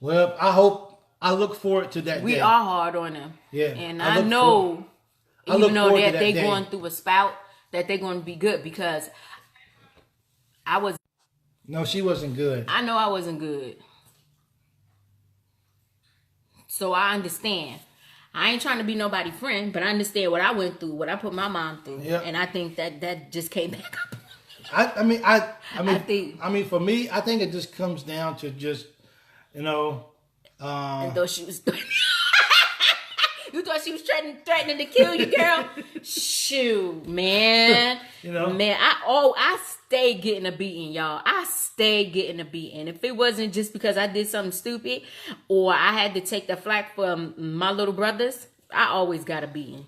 Well, I look forward to that We day. are hard on them. Yeah, And I I look know, I look even though forward to that that they day. going through a spout, that they're going to be good because No, she wasn't good. I know I wasn't good. So I understand. I ain't trying to be nobody's friend, but I understand what I went through, what I put my mom through. Yeah. And I think that just came back up. I think- mean, for me, I think it just comes down to just, you know, And though she was you thought she was threatening to kill you, girl? Shoot, man. You know? Man, I stayed getting a beating, y'all. I stayed getting a beating. If it wasn't just because I did something stupid or I had to take the flack from my little brothers, I always got a beating.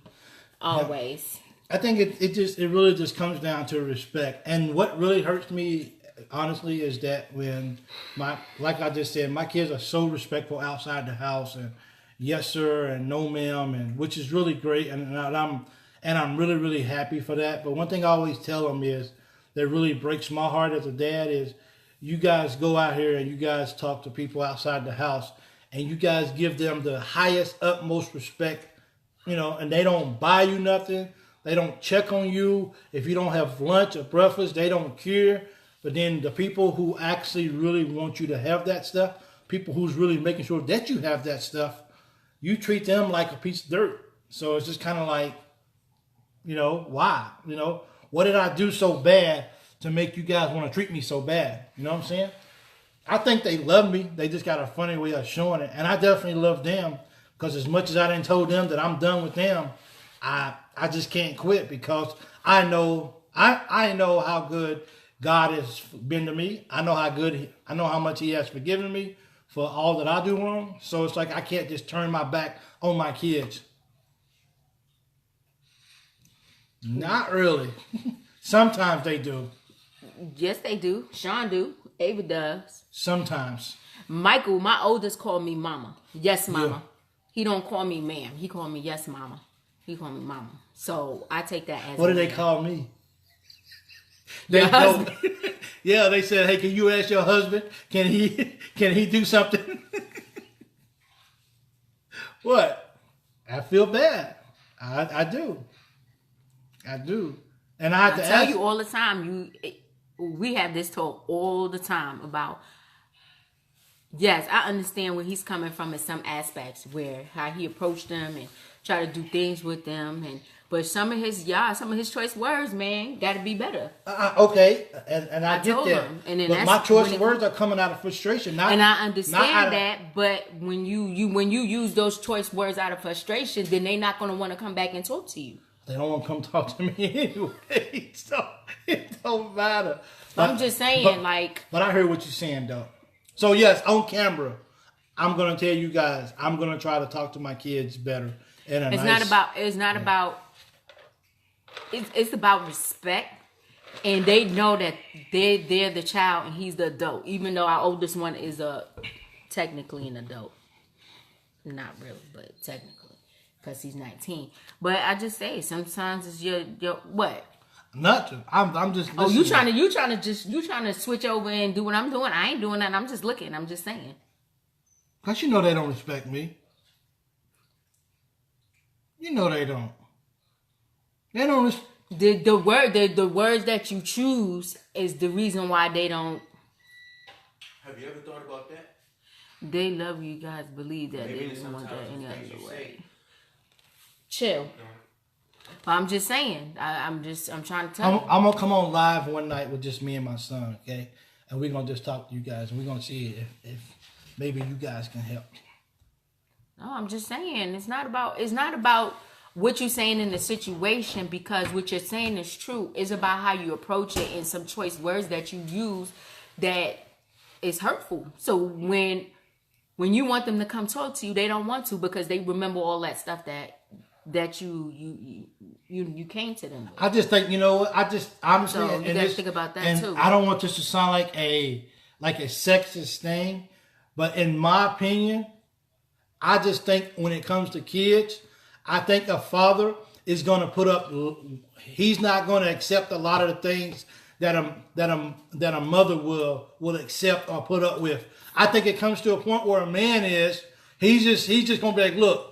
Always. I think it really just comes down to respect. And what really hurts me, honestly, is that when like I just said, my kids are so respectful outside the house, and yes sir and no ma'am, and which is really great, and I'm really really happy for that. But one thing I always tell them is that really breaks my heart as a dad is you guys go out here and you guys talk to people outside the house, and you guys give them the highest utmost respect, and they don't buy you nothing. They don't check on you. If you don't have lunch or breakfast, they don't care. But then the people who actually really want you to have that stuff, people who's really making sure that you have that stuff, you treat them like a piece of dirt. So it's just kind of like, why? What did I do so bad to make you guys want to treat me so bad? You know what I'm saying? I think they love me. They just got a funny way of showing it. And I definitely love them, because as much as I done told them that I'm done with them, I just can't quit, because I know how good God has been to me. I know how much He has forgiven me for all that I do wrong. So it's like I can't just turn my back on my kids. Not really. Sometimes they do. Yes, they do. Sean do. Ava does. Sometimes. Michael, my oldest, called me mama. Yes, mama. Yeah. He don't call me ma'am. He called me yes, mama. He called me mama. So I take that as What do they call me? They don't. Yeah, they said, "Hey, can you ask your husband? Can he do something?" What? I feel bad. I do. And I have to tell ask you all the time. We have this talk all the time about. Yes, I understand where he's coming from in some aspects, where how he approached them and try to do things with them, but some of his choice words, man, got to be better. Okay, and I get told that. him, and then but that's my choice when words are coming out of frustration, and I understand that. But when you use those choice words out of frustration, then they're not going to want to come back and talk to you. They don't want to come talk to me anyway, so it don't matter. I'm just saying, But I heard what you're saying, though. So yes, on camera, I'm gonna tell you guys, I'm gonna try to talk to my kids better. It's about respect, and they know that they're the child and he's the adult. Even though our oldest one is technically an adult, not really, but technically, because he's 19. But I just say sometimes it's your what. Nothing. I'm just listening. you trying to switch over and do what I'm doing. I ain't doing that. I'm just looking. I'm just saying. Cause they don't respect me. They don't. They don't. The words that you choose is the reason why they don't. Have you ever thought about that? They love you guys. Believe that Maybe they don't want that any sometimes other way. say. Chill. But I'm just saying. I'm trying to tell you. I'm gonna come on live one night with just me and my son, okay? And we're gonna just talk to you guys, and we're gonna see if maybe you guys can help. No, I'm just saying. It's not about what you're saying in the situation, because what you're saying is true. It's about how you approach it and some choice words that you use that is hurtful. So when you want them to come talk to you, they don't want to, because they remember all that stuff that you came to them with. I just think, I just honestly, So you gotta think about that too. I don't want this to sound like a sexist thing, but in my opinion, I just think when it comes to kids, I think a father is going to put up. He's not going to accept a lot of the things that a mother will accept or put up with. I think it comes to a point where a man is. He's just going to be like, look.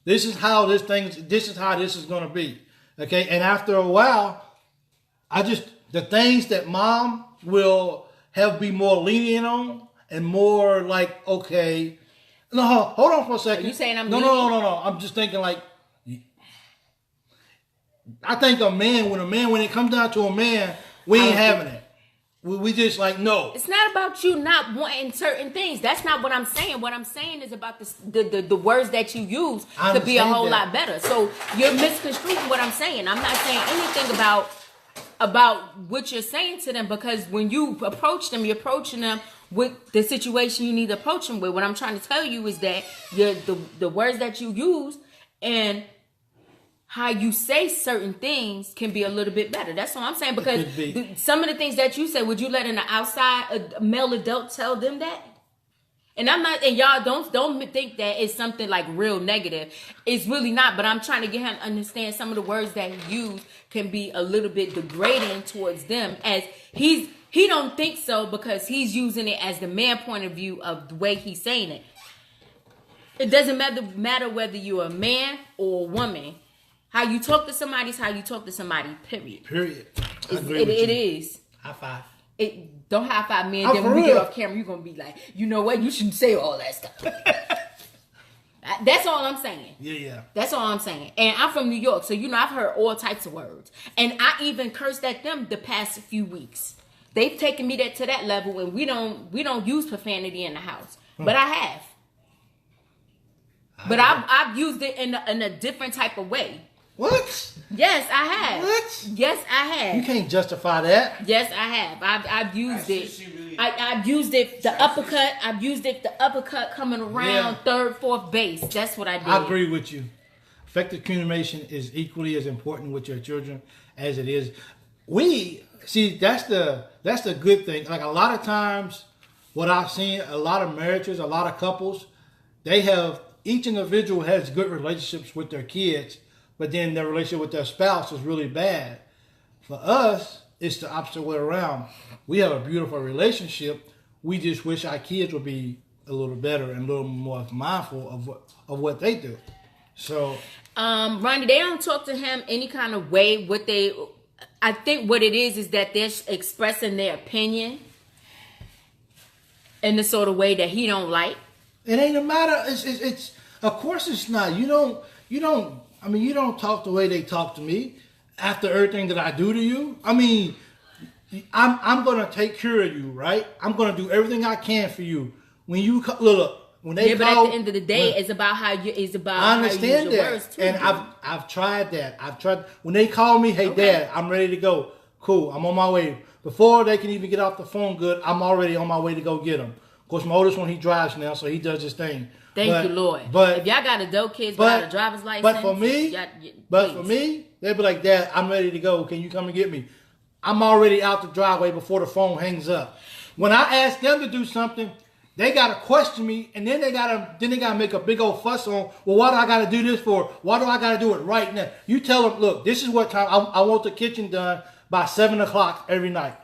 This is how this is going to be. Okay. And after a while, the things that mom will be more lenient on and more like, okay, no, hold on for a second. Are you saying I'm No. I'm just thinking like, I think when it comes down to a man, we ain't having it. We just like, no. It's not about you not wanting certain things. That's not what I'm saying. What I'm saying is about the words that you use to be a whole lot better. So you're misconstruing what I'm saying. I'm not saying anything about what you're saying to them, because when you approach them, you're approaching them with the situation you need to approach them with. What I'm trying to tell you is that the words that you use and how you say certain things can be a little bit better. That's all I'm saying. Because some of the things that you say, would you let an outside a male adult tell them that? And I'm not, and y'all don't think that it's something like real negative. It's really not. But I'm trying to get him to understand some of the words that he used can be a little bit degrading towards them, as he don't think so because he's using it as the man point of view of the way he's saying it. It doesn't matter whether you're a man or a woman. How you talk to somebody is how you talk to somebody, period. Period. It is. High five. Don't high five me, and then when we get off camera, you're going to be like, you know what? You shouldn't say all that stuff. That's all I'm saying. Yeah. That's all I'm saying. And I'm from New York, so I've heard all types of words. And I even cursed at them the past few weeks. They've taken me to that level, and we don't use profanity in the house. But I have. But I've used it in a different type of way. What? Yes, I have. What? Yes, I have. You can't justify that. Yes, I have. I've used it. I've used it the uppercut. I've used it the uppercut coming around third, fourth base. That's what I did. I agree with you. Effective communication is equally as important with your children as it is. That's the good thing. Like a lot of times, what I've seen, a lot of marriages, a lot of couples, each individual has good relationships with their kids, but then their relationship with their spouse is really bad. For us, it's the opposite way around. We have a beautiful relationship. We just wish our kids would be a little better and a little more mindful of what they do. So, Ronnie, they don't talk to him any kind of way. I think what it is that they're expressing their opinion in the sort of way that he don't like. It ain't a matter. It's of course it's not. You don't talk the way they talk to me after everything that I do to you. I mean, I'm gonna take care of you, right? I'm gonna do everything I can for you. When you look, when they but at the end of the day, it's about how you. It's about I understand how you use your that, words too. and I've tried that. I've tried when they call me, hey Dad, I'm ready to go. Cool, I'm on my way. Before they can even get off the phone, good, I'm already on my way to go get them. Of course, my oldest one, he drives now, so he does his thing. Thank you, Lord. But if y'all got adult kids without a driver's license, but for me, they'd be like, Dad, I'm ready to go. Can you come and get me? I'm already out the driveway before the phone hangs up. When I ask them to do something, they gotta question me, and then they gotta make a big old fuss on. Well, why do I gotta do this for? Why do I gotta do it right now? You tell them, look, this is what time I want the kitchen done by 7:00 every night.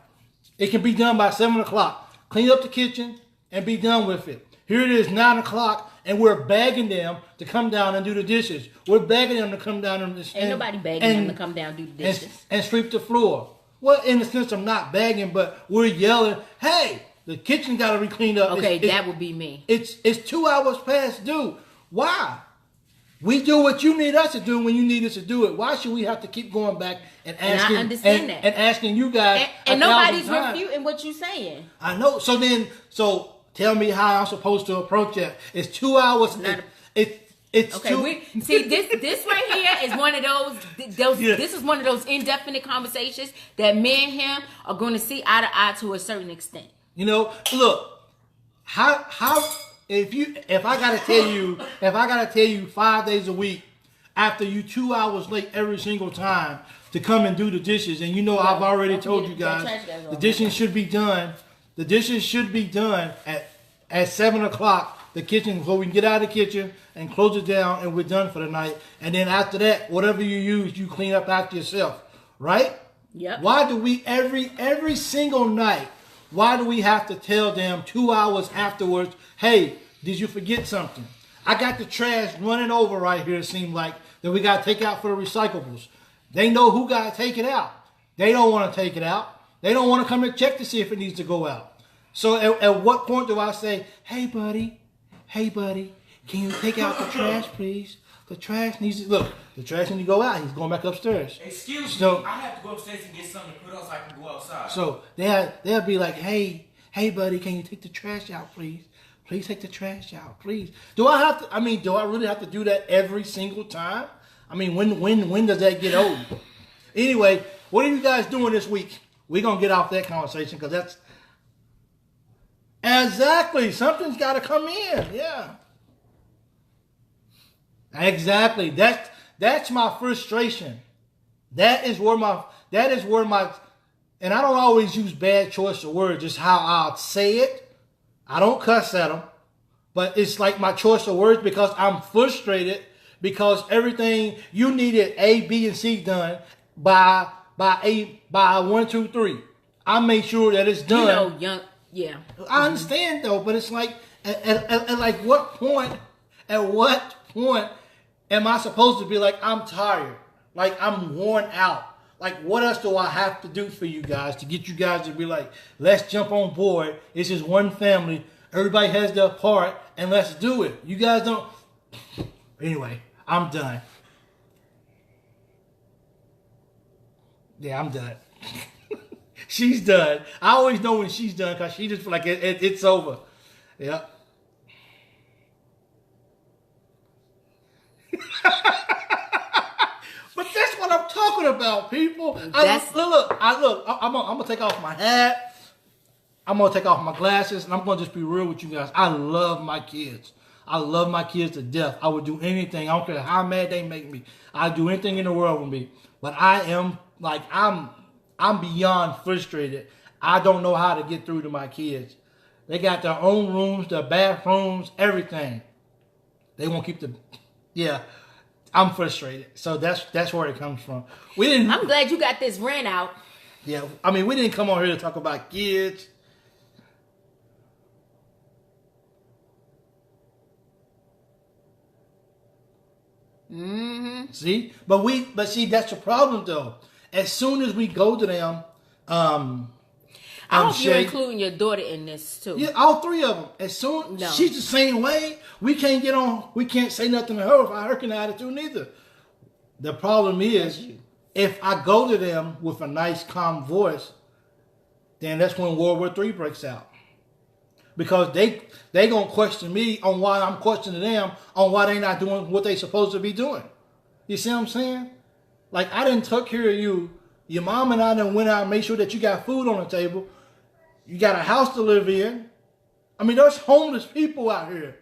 It can be done by 7:00. Clean up the kitchen and be done with it. Here it is, 9:00, and we're begging them to come down and do the dishes. We're begging them to come down and ain't nobody begging them to come down and do the dishes and sweep the floor. Well, in the sense of not begging, but we're yelling, hey, the kitchen got to be cleaned up. Okay, that would be me. It's 2 hours past due. Why? We do what you need us to do when you need us to do it. Why should we have to keep going back and asking? And I understand that. And asking you guys. And nobody's refuting what you're saying. I know. So tell me how I'm supposed to approach that. It's 2 hours. It's okay. This right here is one of those. Yeah. This is one of those indefinite conversations that me and him are going to see eye to eye to a certain extent. Look, how if I gotta tell you 5 days a week after you 2 hours late every single time to come and do the dishes, and I've already told you guys the dishes should be done. The dishes should be done at 7:00. The kitchen, so we can get out of the kitchen and close it down, and we're done for the night. And then after that, whatever you use, you clean up after yourself, right? Yep. Why do we every single night? Why do we have to tell them 2 hours afterwards, hey, did you forget something? I got the trash running over right here, it seemed like, that we got to take out for the recyclables. They know who got to take it out. They don't want to take it out. They don't want to come and check to see if it needs to go out. So at what point do I say, hey, buddy, can you take out the trash, please? The trash needs to, the trash needs to go out. He's going back upstairs. Excuse me, I have to go upstairs and get something to put on so I can go outside. So they'll be like, hey, buddy, can you take the trash out, please? Please take the trash out, please. Do I really have to do that every single time? I mean, when does that get old? Anyway, what are you guys doing this week? We're going to get off that conversation because that's exactly, something's got to come in. Yeah. Exactly. That's that's my frustration. That is where my, and I don't always use bad choice of words, just how I'll say it. I don't cuss at them, but it's like my choice of words because I'm frustrated because everything you needed A, B, and C done by 1, 2, 3. I make sure that it's done. Yeah. I understand though, but it's like, at like what point am I supposed to be like, I'm tired, like I'm worn out? Like, what else do I have to do for you guys to get you guys to be like, let's jump on board. It's just one family. Everybody has their part, and let's do it. You guys don't. Anyway, I'm done. Yeah, I'm done. She's done. I always know when she's done because she just feel like it's over. Yeah. But that's what I'm talking about, people. I'm gonna take off my hat. I'm gonna take off my glasses, and I'm gonna just be real with you guys. I love my kids. I love my kids to death. I would do anything. I don't care how mad they make me. I'd do anything in the world with me. But I am like I'm beyond frustrated. I don't know how to get through to my kids. They got their own rooms, their bathrooms, everything. They won't keep the. Yeah. I'm frustrated, so that's where it comes from. I'm glad you got this rant out. Yeah, I mean, we didn't come on here to talk about kids. Mm-hmm. See, but see, that's the problem though. As soon as we go to them, I hope you're including your daughter in this too. Yeah, all three of them. As soon she's the same way. We can't get on. We can't say nothing to her without her kind of attitude neither. The problem is, if I go to them with a nice, calm voice, then that's when World War III breaks out. Because they gonna question me on why I'm questioning them on why they not doing what they supposed to be doing. You see what I'm saying? Like, I didn't took care of you. Your mom and I done went out and made sure that you got food on the table. You got a house to live in. I mean, there's homeless people out here.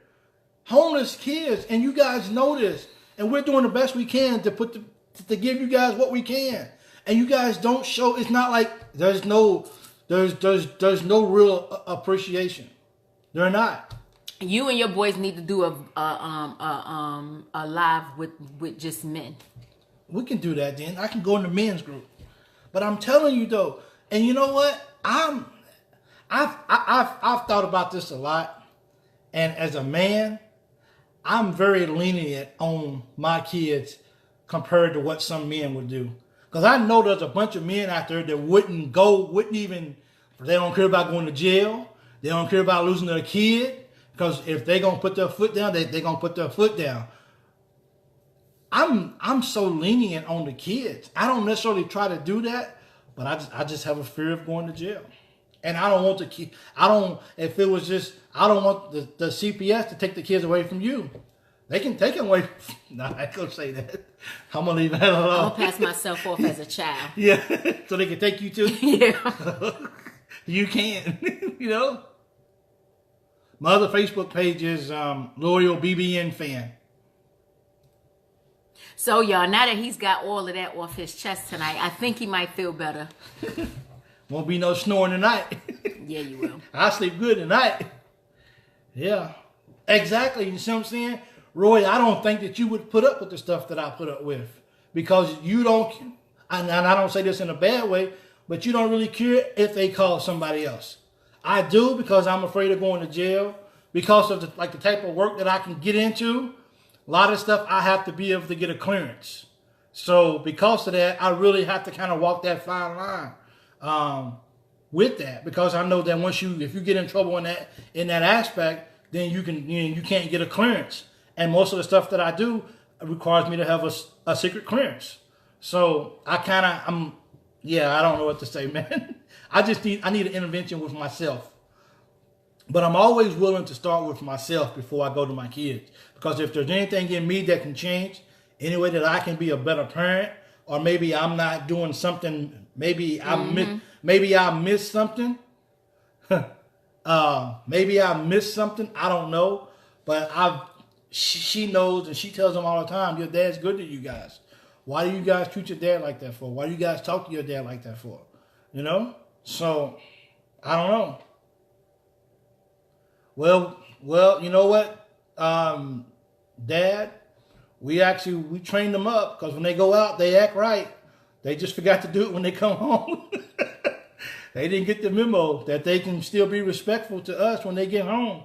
Homeless kids. And you guys know this. And we're doing the best we can to give you guys what we can. And you guys don't show. It's not like there's no real appreciation. They're not. You and your boys need to do a live with just men. We can do that then. I can go in the men's group. But I'm telling you though, and you know what? I've thought about this a lot, and as a man, I'm very lenient on my kids compared to what some men would do. Because I know there's a bunch of men out there that wouldn't even, they don't care about going to jail. They don't care about losing their kid. Because if they're going to put their foot down, they're going to put their foot down. I'm so lenient on the kids. I don't necessarily try to do that, but I just have a fear of going to jail. And I don't want the kid. I don't want the CPS to take the kids away from you. They can take them away. No, I ain't gonna say that. I'm gonna leave that alone. I'm gonna pass myself off as a child. Yeah, so they can take you too. Yeah, you can. You know. My other Facebook page is Loyal BBN Fan. So y'all, now that he's got all of that off his chest tonight, I think he might feel better. Won't be no snoring tonight. Yeah, you will. I sleep good tonight. Yeah. Exactly. You see what I'm saying? Roy, I don't think that you would put up with the stuff that I put up with. Because you don't, and I don't say this in a bad way, but you don't really care if they call somebody else. I do, because I'm afraid of going to jail. Because of the type of work that I can get into. A lot of stuff I have to be able to get a clearance. So because of that, I really have to kind of walk that fine line. With that, because I know that if you get in trouble in that aspect, then you can't get a clearance, and most of the stuff that I do requires me to have a secret clearance. So I don't know what to say, man. I need an intervention with myself, but I'm always willing to start with myself before I go to my kids, because if there's anything in me that can change, any way that I can be a better parent, or maybe I'm not doing something. Maybe I missed something. Maybe I missed something. I don't know. But she knows, and she tells them all the time, your dad's good to you guys. Why do you guys treat your dad like that for? Why do you guys talk to your dad like that for? You know? So, I don't know. Well, you know what? Dad, we trained them up because when they go out, they act right. They just forgot to do it when they come home. They didn't get the memo that they can still be respectful to us when they get home.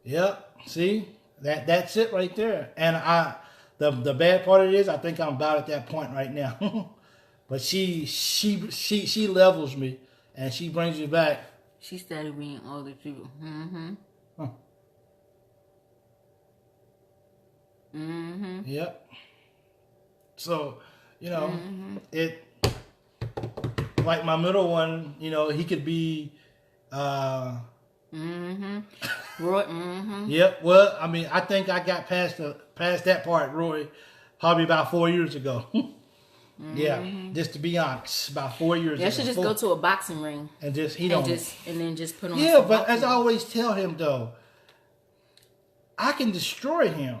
Yep. See? That's it right there. And the bad part of it is I think I'm about at that point right now. But she levels me and she brings me back. She started being older too. Mm-hmm. Huh. Mm-hmm. Yep. So, you know, it like my middle one, you know, he could be Mm-hmm. Roy. Mm-hmm. Yep. Well, I mean, I think I got past that part, Roy, probably about 4 years ago. Yeah, just to be honest, about 4 years ago. Y'all should just go to a boxing ring and just and then just put on. Yeah, some but as I boxing. always tell him though, I can destroy him.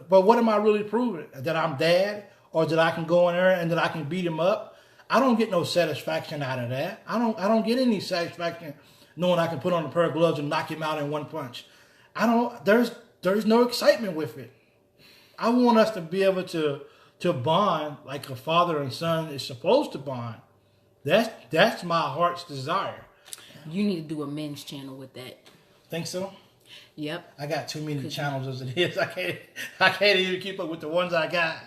But what am I really proving? That I'm dad, or that I can go in there and that I can beat him up? I don't get no satisfaction out of that. I don't get any satisfaction knowing I can put on a pair of gloves and knock him out in one punch. There's no excitement with it. I want us to be able to bond like a father and son is supposed to bond. That's my heart's desire. You need to do a men's channel with that. Think so? Yep. I got too many channels as it is. I can't even keep up with the ones I got.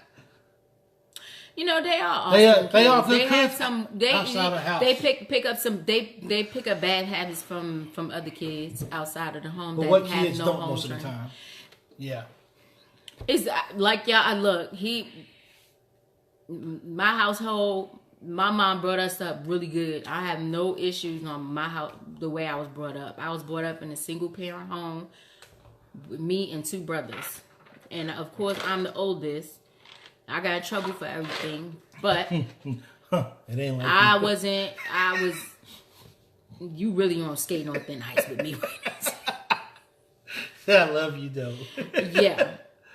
You know, they are awesome. They are good They have kids some. outside of the house. They pick up some. They pick up bad habits from other kids outside of the home. But that what have kids no don't home most of the training. time? Yeah. It's like y'all. Look, my household. My mom brought us up really good. I have no issues on my house the way I was brought up. I was brought up in a single parent home with me and two brothers, and of course I'm the oldest. I got in trouble for everything, but It ain't like I was. You really on skating on thin ice with me. I love you though. Yeah.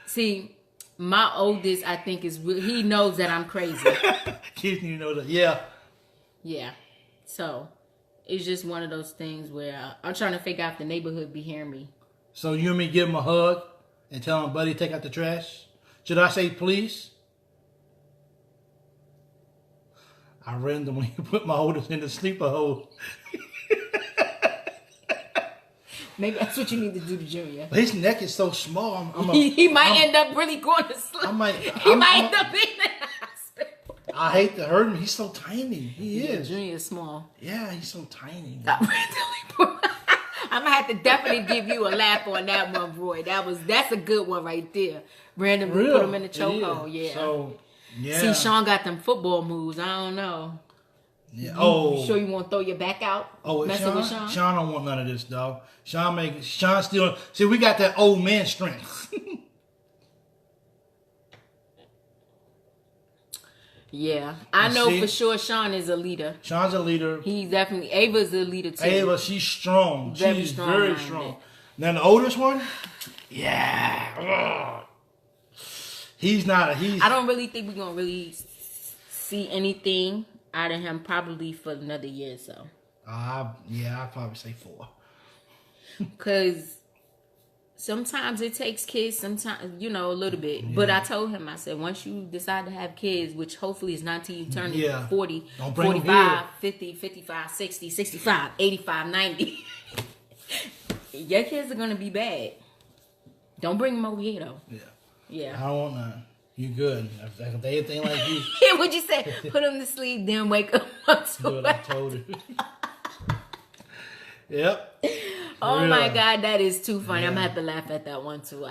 See, my oldest, I think, he knows that I'm crazy. You know that. Yeah. Yeah. So it's just one of those things where I'm trying to figure out if the neighborhood be hearing me. So you and me give him a hug and tell him, buddy, take out the trash. Should I say please? I randomly put my oldest in the sleeper hole. Maybe that's what you need to do to Junior. His neck is so small. He might end up really going to sleep. He might end up in the hospital. I hate to hurt him. He's so tiny. He is. Junior is small. Yeah, he's so tiny. I'm gonna have to definitely give you a laugh on that one, Roy. That's a good one right there. Randomly put him in the chokehold. Yeah. So yeah. See, Sean got them football moves. I don't know. Yeah. You sure you want to throw your back out? Oh, messing with Sean? Sean don't want none of this, dog. Sean still. See, we got that old man strength. Yeah, I know for sure Sean is a leader. Sean's a leader. He's definitely Ava's a leader too. Ava, she's strong. Very She's strong very minded. strong. Then the oldest one, yeah. He's not. He's. I don't really think we're gonna really see anything out of him probably for another year or so. Yeah, I'd probably say 4. Cause sometimes it takes kids, sometimes, a little bit. Yeah. But I told him, I said, once you decide to have kids, which hopefully is not till you turn 40, 45, 50, 55, 60, 65, 85, 90. Your kids are going to be bad. Don't bring them over here, though. Yeah. I don't want none. You good. If they anything like you. What'd you say? Put them to sleep, then wake up. Good, I told her. Yep. Oh my God, that is too funny. I'm gonna have to laugh at that one too.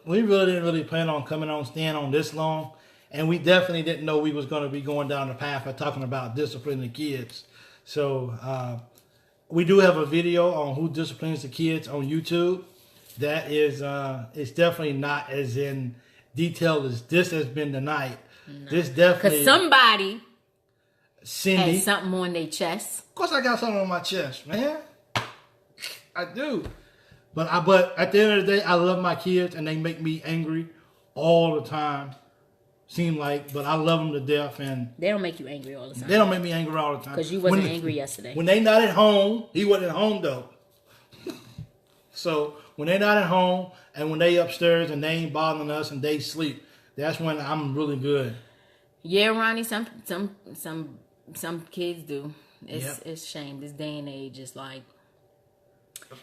We really didn't plan on staying on this long, and we definitely didn't know we was going to be going down the path of talking about disciplining the kids. So we do have a video on who disciplines the kids on YouTube. That is, it's definitely not as in detail as this has been tonight. No. This definitely because somebody Cindy has something on their chest. Of course, I got something on my chest, man. I do. But at the end of the day, I love my kids, and they make me angry all the time. Seem like, but I love them to death, and They don't make you angry all the time. they don't make me angry all the time. Because you wasn't When- angry yesterday. When they not at home, he wasn't at home though. So when they not at home, and when they upstairs and they ain't bothering us and they sleep, that's when I'm really good. Yeah, Ronnie, some kids do. Yep. It's a shame. This day and age is like,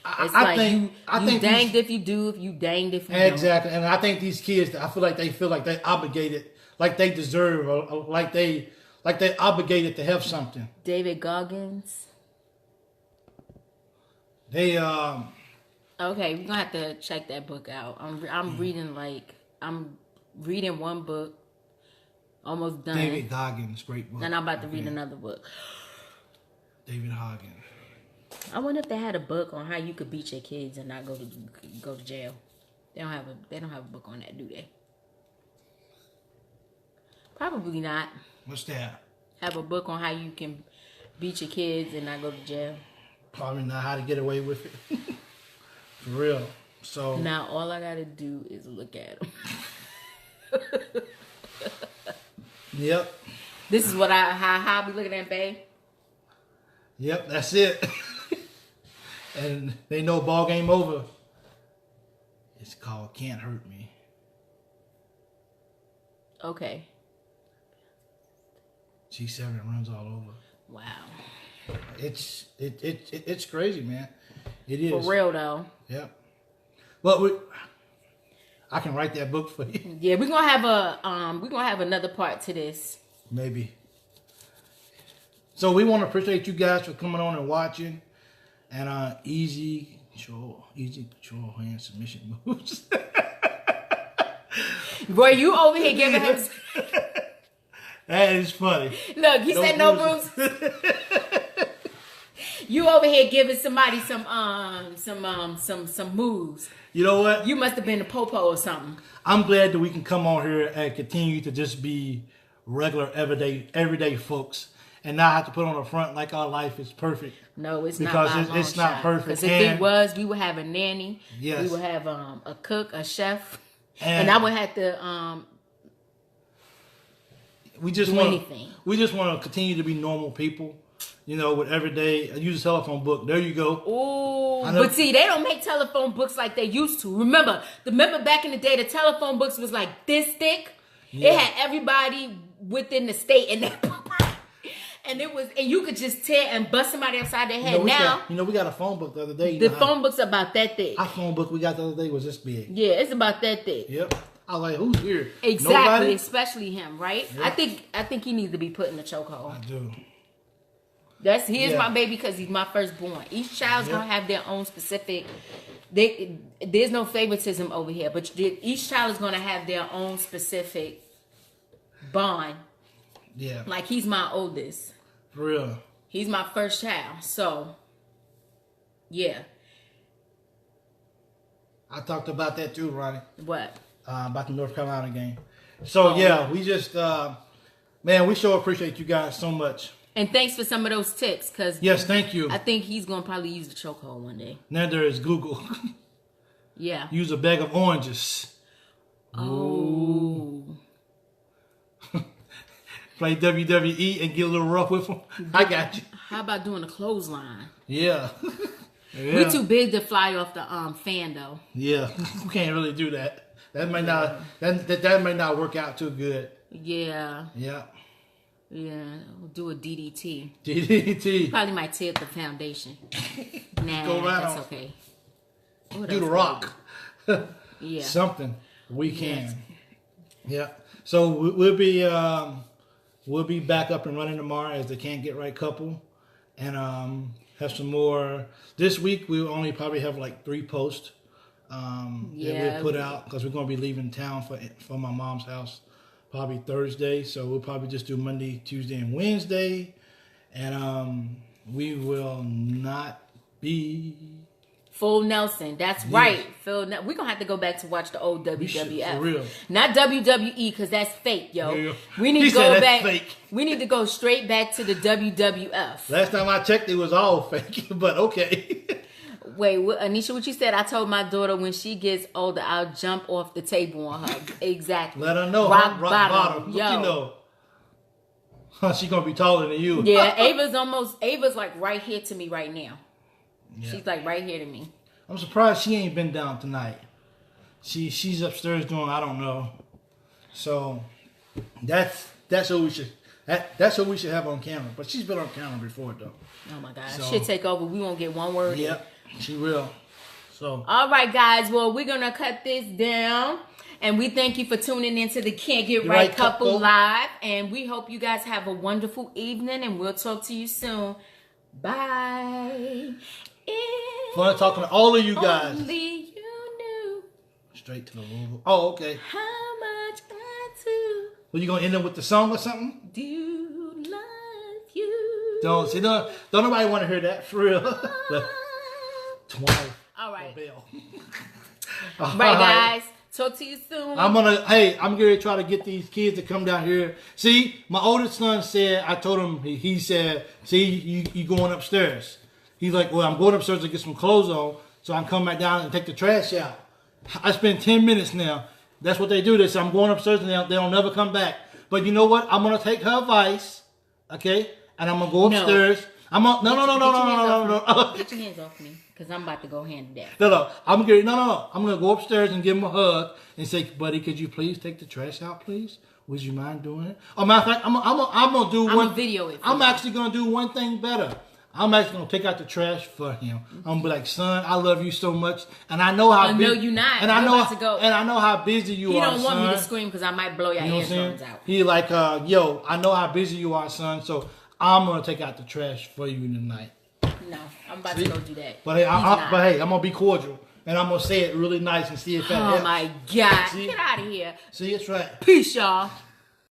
I it's like think you danged these, if you do, if you danged if you don't. exactly, and I think these kids, I feel like they obligated, like they deserve, or like they obligated to have something. David Goggins. They Okay, we're gonna have to check that book out. I'm reading one book, almost done, David Goggins, great book. and I'm about to read another book. David Goggins. I wonder if they had a book on how you could beat your kids and not go to jail. They don't have a book on that, do they? Probably not. What's that? Have a book on how you can beat your kids and not go to jail. Probably not how to get away with it. For real. So Now all I gotta do is look at them. Yep. This is what how I be looking at, babe. Yep, that's it. And they know ball game over. It's called Can't Hurt Me. Okay. G7 runs all over. Wow. It's crazy, man. It is. For real though. Yep. But I can write that book for you. Yeah, we're gonna have another part to this. Maybe. So we want to appreciate you guys for coming on and watching. And easy control hand submission moves. Boy, you over here giving him. That is funny. Look, he said no bruises. bruise. You over here giving somebody some moves. You know what? You must have been a popo or something. I'm glad that we can come on here and continue to just be regular, everyday folks, and not have to put on a front like our life is perfect. No, it's Because not. Because it's not perfect. Because if And- it was, we would have a nanny. Yes. We would have a cook, a chef, And- and I would have to We just do want anything. we just want to continue to be normal people, with everyday. Use a telephone book. There you go. Ooh, I know- but see, they don't make telephone books like they used to. Remember back in the day, the telephone books was like this thick. Yeah. It had everybody within the state in that book. And you could just tear and bust somebody upside their head. We got a phone book the other day. The phone book's about that thick. Our phone book we got the other day was this big. Yeah, it's about that thick. Yep. I was like, who's here? Exactly, Nobody? especially him, right? Yeah. I think he needs to be put in a chokehold. I do. Here's Yeah. my baby because he's my firstborn. Each child's Yeah. gonna have their own specific. There's no favoritism over here, but each child is gonna have their own specific bond. Yeah. Like he's my oldest. For real. He's my first child. So, yeah. I talked about that too, Ronnie. What? About the North Carolina game. So yeah, we just man, we sure appreciate you guys so much. And thanks for some of those tips, because Yes, thank you. I think he's gonna probably use the chokehold one day. Now there is Google. Yeah. Use a bag of oranges. Oh. Play WWE and get a little rough with them. I got you. How about doing a clothesline? Yeah. Yeah. We too big to fly off the fan though. Yeah. We can't really do that. That might not that might not work out too good. Yeah. Yeah. Yeah. We'll do a DDT. DDT. Probably might tear up the foundation. Nah, Go right that's on. okay. What Do the else rock. can we do? Yeah. Something we can. Yes. Yeah. So we'll be back up and running tomorrow as the Can't Get Right couple, and have some more. This week we'll only probably have like 3 posts that we'll put out because we're gonna be leaving town for my mom's house probably Thursday. So we'll probably just do Monday, Tuesday, and Wednesday, and we will not be. Full Nelson. That's right. We're going to have to go back to watch the old WWF. should, for real. Not WWE because that's fake, yo. Yeah. We need He to go said that's back. fake. We need to go straight back to the WWF. Last time I checked, it was all fake, but okay. Wait, Anisha, what you said? I told my daughter when she gets older, I'll jump off the table on her. Exactly. Let her know. Rock Rock bottom. What Yo. you know? She gonna be taller than you. Yeah, Ava's like right here to me right now. Yeah. She's like right here to me. I'm surprised she ain't been down tonight. She's upstairs doing I don't know. So that's what we should that's what we should have on camera. But she's been on camera before though. Oh my God. So- She'll take over. We won't get one word. in. Yep, she will. So All right, guys. Well, we're going to cut this down. And we thank you for tuning into the Can't Get Right, Right Couple Couple. Live. And we hope you guys have a wonderful evening. And we'll talk to you soon. Bye. fun talking to all of you guys. Only you knew Straight to the Louisville. Oh, okay. how much I do. Well, you gonna end up with the song or something? Do love you. Don't nobody want to hear that for real. Twice. All right. Bell. Right, guys. Talk to you soon. I'm going to try to get these kids to come down here. See, my oldest son said, I told him, he said, see, you going upstairs. He's like, well, I'm going upstairs to get some clothes on, so I can come back down and take the trash out. I spent 10 minutes now. That's what they do. They say, I'm going upstairs and they'll never come back. But you know what? I'm going to take her advice, okay? And I'm going to go No. upstairs. No. Get your hands off me, because I'm about to go handle that. No. I'm gonna go upstairs and give him a hug and say, buddy, could you please take the trash out, please? Would you mind doing it? Oh, matter of fact, I'm gonna do I'ma one video it for I'm you. actually gonna do one thing better. I'm actually gonna take out the trash for him. I'm gonna be like, son, I love you so much, and I know how. No, you're not. And I You're know, about to go. and I know how busy you He are, don't want me to son. scream because I might blow your You know what I'm eardrums saying? out. He like, yo, I know how busy you are, son. So I'm gonna take out the trash for you tonight. No, I'm about to go do that. But hey, He's not. I'm gonna be cordial, and I'm gonna say it really nice and see if that Oh helps. my God. See? Get out of here. See, it's right. Peace, y'all.